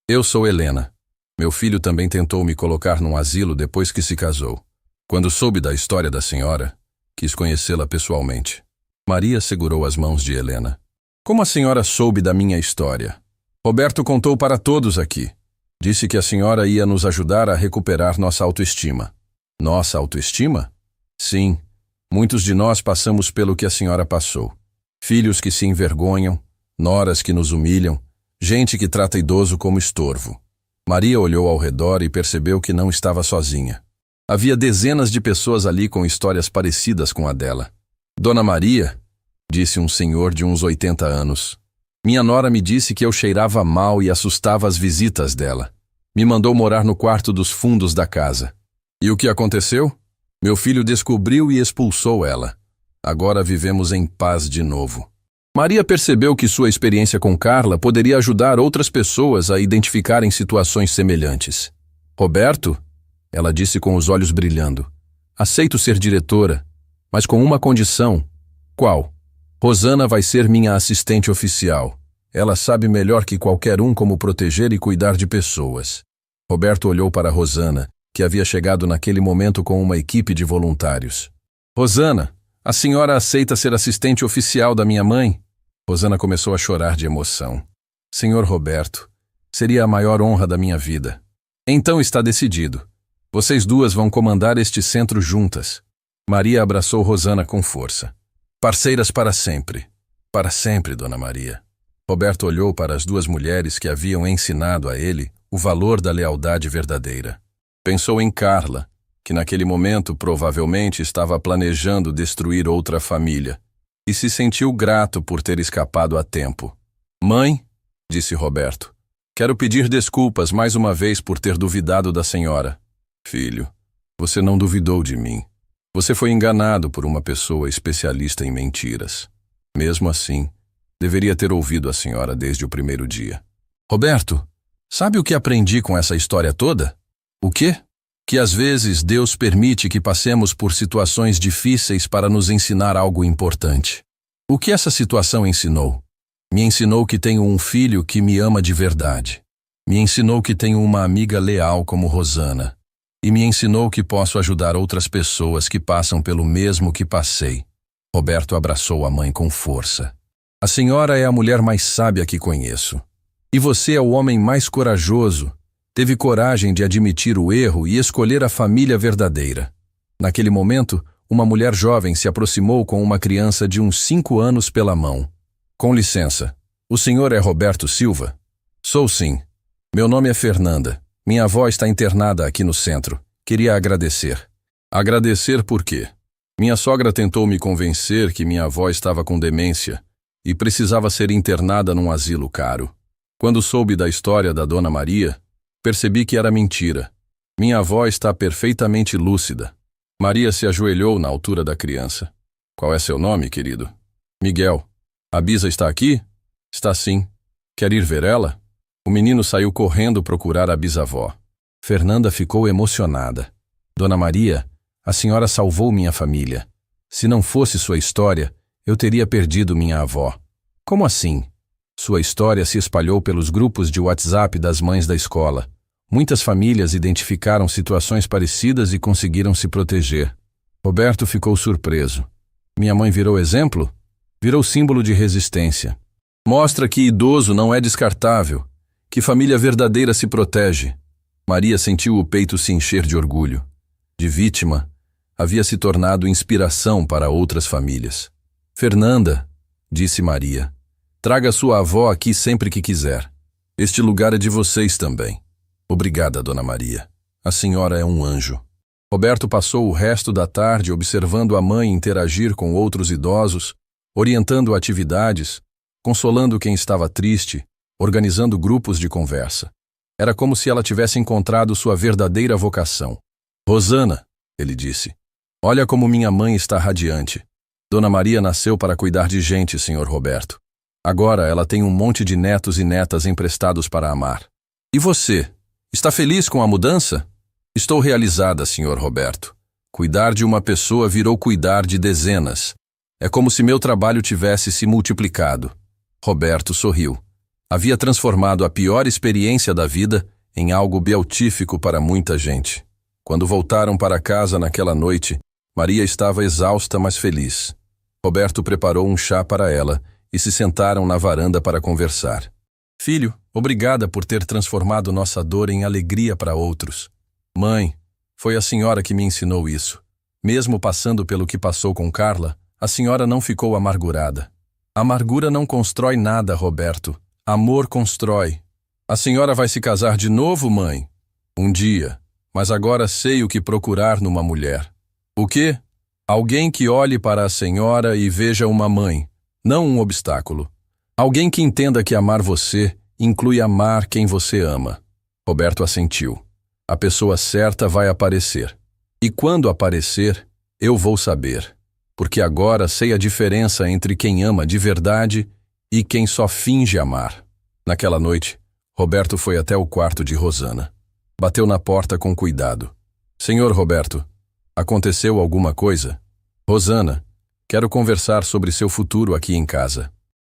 Eu sou Helena. Meu filho também tentou me colocar num asilo depois que se casou. Quando soube da história da senhora, quis conhecê-la pessoalmente. Maria segurou as mãos de Helena. Como a senhora soube da minha história? Roberto contou para todos aqui. Disse que a senhora ia nos ajudar a recuperar nossa autoestima. Nossa autoestima? Sim. Muitos de nós passamos pelo que a senhora passou. Filhos que se envergonham, noras que nos humilham, gente que trata idoso como estorvo. Maria olhou ao redor e percebeu que não estava sozinha. Havia dezenas de pessoas ali com histórias parecidas com a dela. Dona Maria, disse um senhor de uns 80 anos. Minha nora me disse que eu cheirava mal e assustava as visitas dela. Me mandou morar no quarto dos fundos da casa. E o que aconteceu? Meu filho descobriu e expulsou ela. Agora vivemos em paz de novo. Maria percebeu que sua experiência com Carla poderia ajudar outras pessoas a identificarem situações semelhantes. Roberto, ela disse com os olhos brilhando, aceito ser diretora, mas com uma condição. Qual? Rosana vai ser minha assistente oficial. Ela sabe melhor que qualquer um como proteger e cuidar de pessoas. Roberto olhou para Rosana, que havia chegado naquele momento com uma equipe de voluntários. Rosana, a senhora aceita ser assistente oficial da minha mãe? Rosana começou a chorar de emoção. Senhor Roberto, seria a maior honra da minha vida. Então está decidido. Vocês duas vão comandar este centro juntas. Maria abraçou Rosana com força. Parceiras para sempre. Para sempre, Dona Maria. Roberto olhou para as duas mulheres que haviam ensinado a ele o valor da lealdade verdadeira. Pensou em Carla, que naquele momento provavelmente estava planejando destruir outra família, e se sentiu grato por ter escapado a tempo. Mãe, disse Roberto, quero pedir desculpas mais uma vez por ter duvidado da senhora. Filho, você não duvidou de mim. Você foi enganado por uma pessoa especialista em mentiras. Mesmo assim, deveria ter ouvido a senhora desde o primeiro dia. Roberto, sabe o que aprendi com essa história toda? O quê? Que às vezes Deus permite que passemos por situações difíceis para nos ensinar algo importante. O que essa situação ensinou? Me ensinou que tenho um filho que me ama de verdade. Me ensinou que tenho uma amiga leal como Rosana. E me ensinou que posso ajudar outras pessoas que passam pelo mesmo que passei. Roberto abraçou a mãe com força. A senhora é a mulher mais sábia que conheço. E você é o homem mais corajoso. Teve coragem de admitir o erro e escolher a família verdadeira. Naquele momento, uma mulher jovem se aproximou com uma criança de uns 5 anos pela mão. Com licença, o senhor é Roberto Silva? Sou sim. Meu nome é Fernanda. Minha avó está internada aqui no centro. Queria agradecer. Agradecer por quê? Minha sogra tentou me convencer que minha avó estava com demência e precisava ser internada num asilo caro. Quando soube da história da Dona Maria, percebi que era mentira. Minha avó está perfeitamente lúcida. Maria se ajoelhou na altura da criança. Qual é seu nome, querido? Miguel. A Bisa está aqui? Está sim. Quer ir ver ela? O menino saiu correndo procurar a bisavó. Fernanda ficou emocionada. Dona Maria, a senhora salvou minha família. Se não fosse sua história, eu teria perdido minha avó. Como assim? Sua história se espalhou pelos grupos de WhatsApp das mães da escola. Muitas famílias identificaram situações parecidas e conseguiram se proteger. Roberto ficou surpreso. Minha mãe virou exemplo? Virou símbolo de resistência. Mostra que idoso não é descartável, que família verdadeira se protege. Maria sentiu o peito se encher de orgulho. De vítima, havia se tornado inspiração para outras famílias. Fernanda, disse Maria, traga sua avó aqui sempre que quiser. Este lugar é de vocês também. Obrigada, Dona Maria. A senhora é um anjo. Roberto passou o resto da tarde observando a mãe interagir com outros idosos, orientando atividades, consolando quem estava triste, organizando grupos de conversa. Era como se ela tivesse encontrado sua verdadeira vocação. Rosana, ele disse, olha como minha mãe está radiante. Dona Maria nasceu para cuidar de gente, Sr. Roberto. Agora ela tem um monte de netos e netas emprestados para amar. E você? Está feliz com a mudança? Estou realizada, Sr. Roberto. Cuidar de uma pessoa virou cuidar de dezenas. É como se meu trabalho tivesse se multiplicado. Roberto sorriu. Havia transformado a pior experiência da vida em algo beatífico para muita gente. Quando voltaram para casa naquela noite, Maria estava exausta, mas feliz. Roberto preparou um chá para ela e se sentaram na varanda para conversar. Filho, obrigada por ter transformado nossa dor em alegria para outros. Mãe, foi a senhora que me ensinou isso. Mesmo passando pelo que passou com Carla, a senhora não ficou amargurada. Amargura não constrói nada, Roberto. Amor constrói. A senhora vai se casar de novo, mãe? Um dia, mas agora sei o que procurar numa mulher. O quê? Alguém que olhe para a senhora e veja uma mãe, não um obstáculo. Alguém que entenda que amar você inclui amar quem você ama. Roberto assentiu. A pessoa certa vai aparecer. E quando aparecer, eu vou saber. Porque agora sei a diferença entre quem ama de verdade e quem só finge amar. Naquela noite, Roberto foi até o quarto de Rosana. Bateu na porta com cuidado. Senhor Roberto, aconteceu alguma coisa? Rosana, quero conversar sobre seu futuro aqui em casa.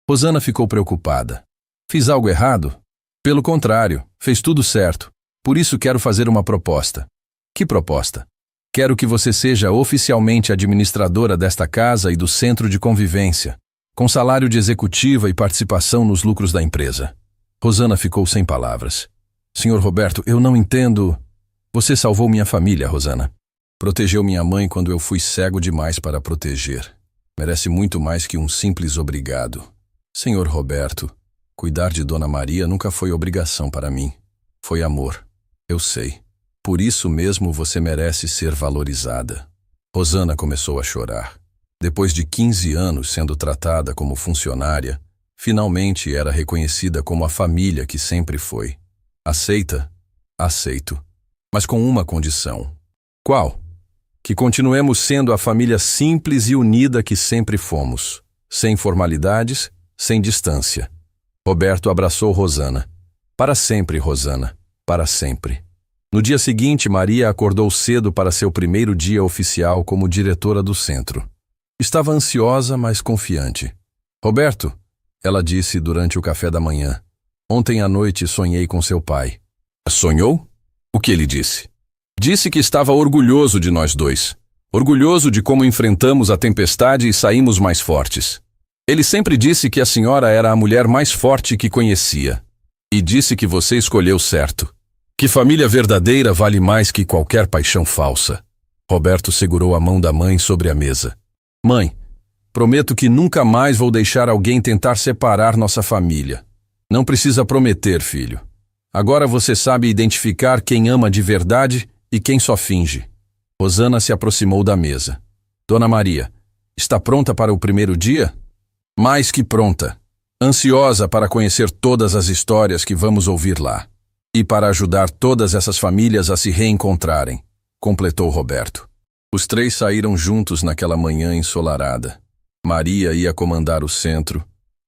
Rosana ficou preocupada. Fiz algo errado? Pelo contrário, fez tudo certo. Por isso quero fazer uma proposta. Que proposta? Quero que você seja oficialmente administradora desta casa e do centro de convivência, com salário de executiva e participação nos lucros da empresa. Rosana ficou sem palavras. Senhor Roberto, eu não entendo. Você salvou minha família, Rosana. Protegeu minha mãe quando eu fui cego demais para proteger. Merece muito mais que um simples obrigado. Senhor Roberto, cuidar de Dona Maria nunca foi obrigação para mim. Foi amor. Eu sei. Por isso mesmo você merece ser valorizada. Rosana começou a chorar. Depois de 15 anos sendo tratada como funcionária, finalmente era reconhecida como a família que sempre foi. Aceita? Aceito. Mas com uma condição. Qual? Que continuemos sendo a família simples e unida que sempre fomos. Sem formalidades, sem distância. Roberto abraçou Rosana. Para sempre, Rosana. Para sempre. No dia seguinte, Maria acordou cedo para seu primeiro dia oficial como diretora do centro. Estava ansiosa, mas confiante. Roberto, ela disse durante o café da manhã, ontem à noite sonhei com seu pai. Sonhou? O que ele disse? Disse que estava orgulhoso de nós dois. Orgulhoso de como enfrentamos a tempestade e saímos mais fortes. Ele sempre disse que a senhora era a mulher mais forte que conhecia. E disse que você escolheu certo. Que família verdadeira vale mais que qualquer paixão falsa. Roberto segurou a mão da mãe sobre a mesa. Mãe, prometo que nunca mais vou deixar alguém tentar separar nossa família. Não precisa prometer, filho. Agora você sabe identificar quem ama de verdade e quem só finge. Rosana se aproximou da mesa. Dona Maria, está pronta para o primeiro dia? Mais que pronta. Ansiosa para conhecer todas as histórias que vamos ouvir lá. E para ajudar todas essas famílias a se reencontrarem, completou Roberto. Os três saíram juntos naquela manhã ensolarada. Maria ia comandar o centro,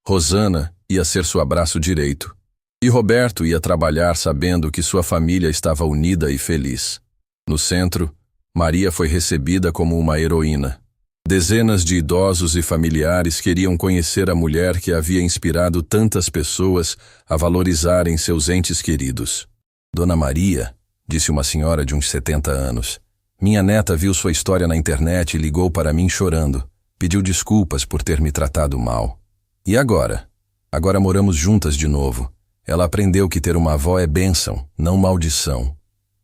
Rosana ia ser seu braço direito, e Roberto ia trabalhar sabendo que sua família estava unida e feliz. No centro, Maria foi recebida como uma heroína. Dezenas de idosos e familiares queriam conhecer a mulher que havia inspirado tantas pessoas a valorizarem seus entes queridos. Dona Maria, disse uma senhora de uns 70 anos, minha neta viu sua história na internet e ligou para mim chorando. Pediu desculpas por ter me tratado mal. E agora? Agora moramos juntas de novo. Ela aprendeu que ter uma avó é bênção, não maldição.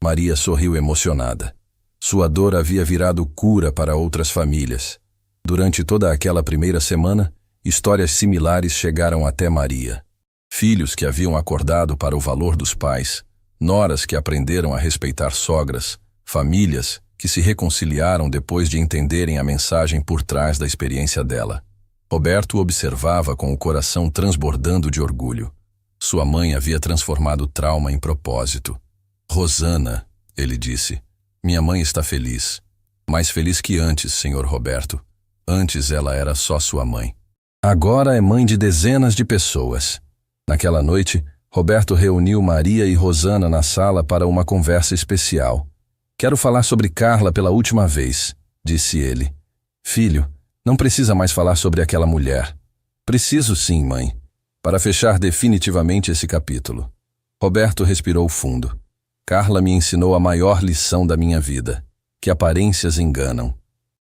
Maria sorriu emocionada. Sua dor havia virado cura para outras famílias. Durante toda aquela primeira semana, histórias similares chegaram até Maria. Filhos que haviam acordado para o valor dos pais, noras que aprenderam a respeitar sogras, famílias que se reconciliaram depois de entenderem a mensagem por trás da experiência dela. Roberto observava com o coração transbordando de orgulho. Sua mãe havia transformado o trauma em propósito. Rosana, ele disse, minha mãe está feliz. Mais feliz que antes, senhor Roberto. Antes ela era só sua mãe. Agora é mãe de dezenas de pessoas. Naquela noite, Roberto reuniu Maria e Rosana na sala para uma conversa especial. Quero falar sobre Carla pela última vez, disse ele. Filho, não precisa mais falar sobre aquela mulher. Preciso sim, mãe, para fechar definitivamente esse capítulo. Roberto respirou fundo. Carla me ensinou a maior lição da minha vida, que aparências enganam.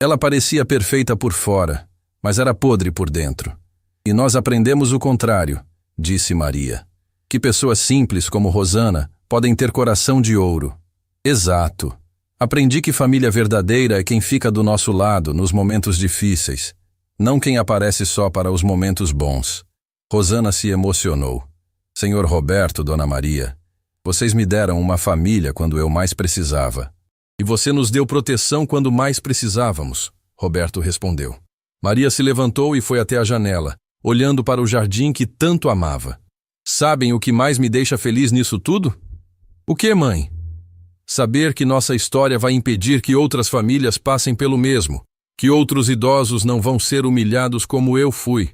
Ela parecia perfeita por fora, mas era podre por dentro. E nós aprendemos o contrário, disse Maria. Que pessoas simples como Rosana podem ter coração de ouro. Exato. Aprendi que família verdadeira é quem fica do nosso lado nos momentos difíceis, não quem aparece só para os momentos bons. Rosana se emocionou. Senhor Roberto, Dona Maria, vocês me deram uma família quando eu mais precisava. E você nos deu proteção quando mais precisávamos, Roberto respondeu. Maria se levantou e foi até a janela, olhando para o jardim que tanto amava. Sabem o que mais me deixa feliz nisso tudo? O que, mãe? Saber que nossa história vai impedir que outras famílias passem pelo mesmo, que outros idosos não vão ser humilhados como eu fui.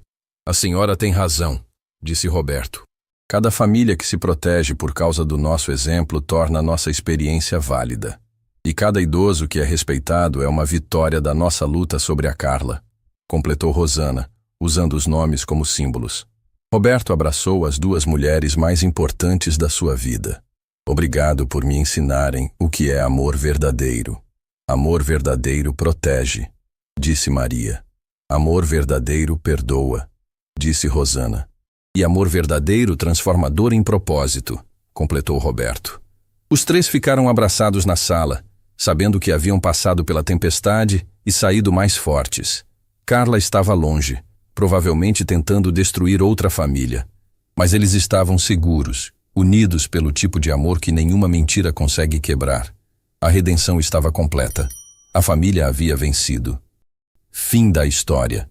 A senhora tem razão, disse Roberto. Cada família que se protege por causa do nosso exemplo torna nossa experiência válida. E cada idoso que é respeitado é uma vitória da nossa luta sobre a Carla, completou Rosana, usando os nomes como símbolos. Roberto abraçou as duas mulheres mais importantes da sua vida. Obrigado por me ensinarem o que é amor verdadeiro. Amor verdadeiro protege, disse Maria. Amor verdadeiro perdoa, disse Rosana. E amor verdadeiro transformador em propósito, completou Roberto. Os três ficaram abraçados na sala, sabendo que haviam passado pela tempestade e saído mais fortes. Carla estava longe, provavelmente tentando destruir outra família. Mas eles estavam seguros, unidos pelo tipo de amor que nenhuma mentira consegue quebrar. A redenção estava completa. A família havia vencido. Fim da história.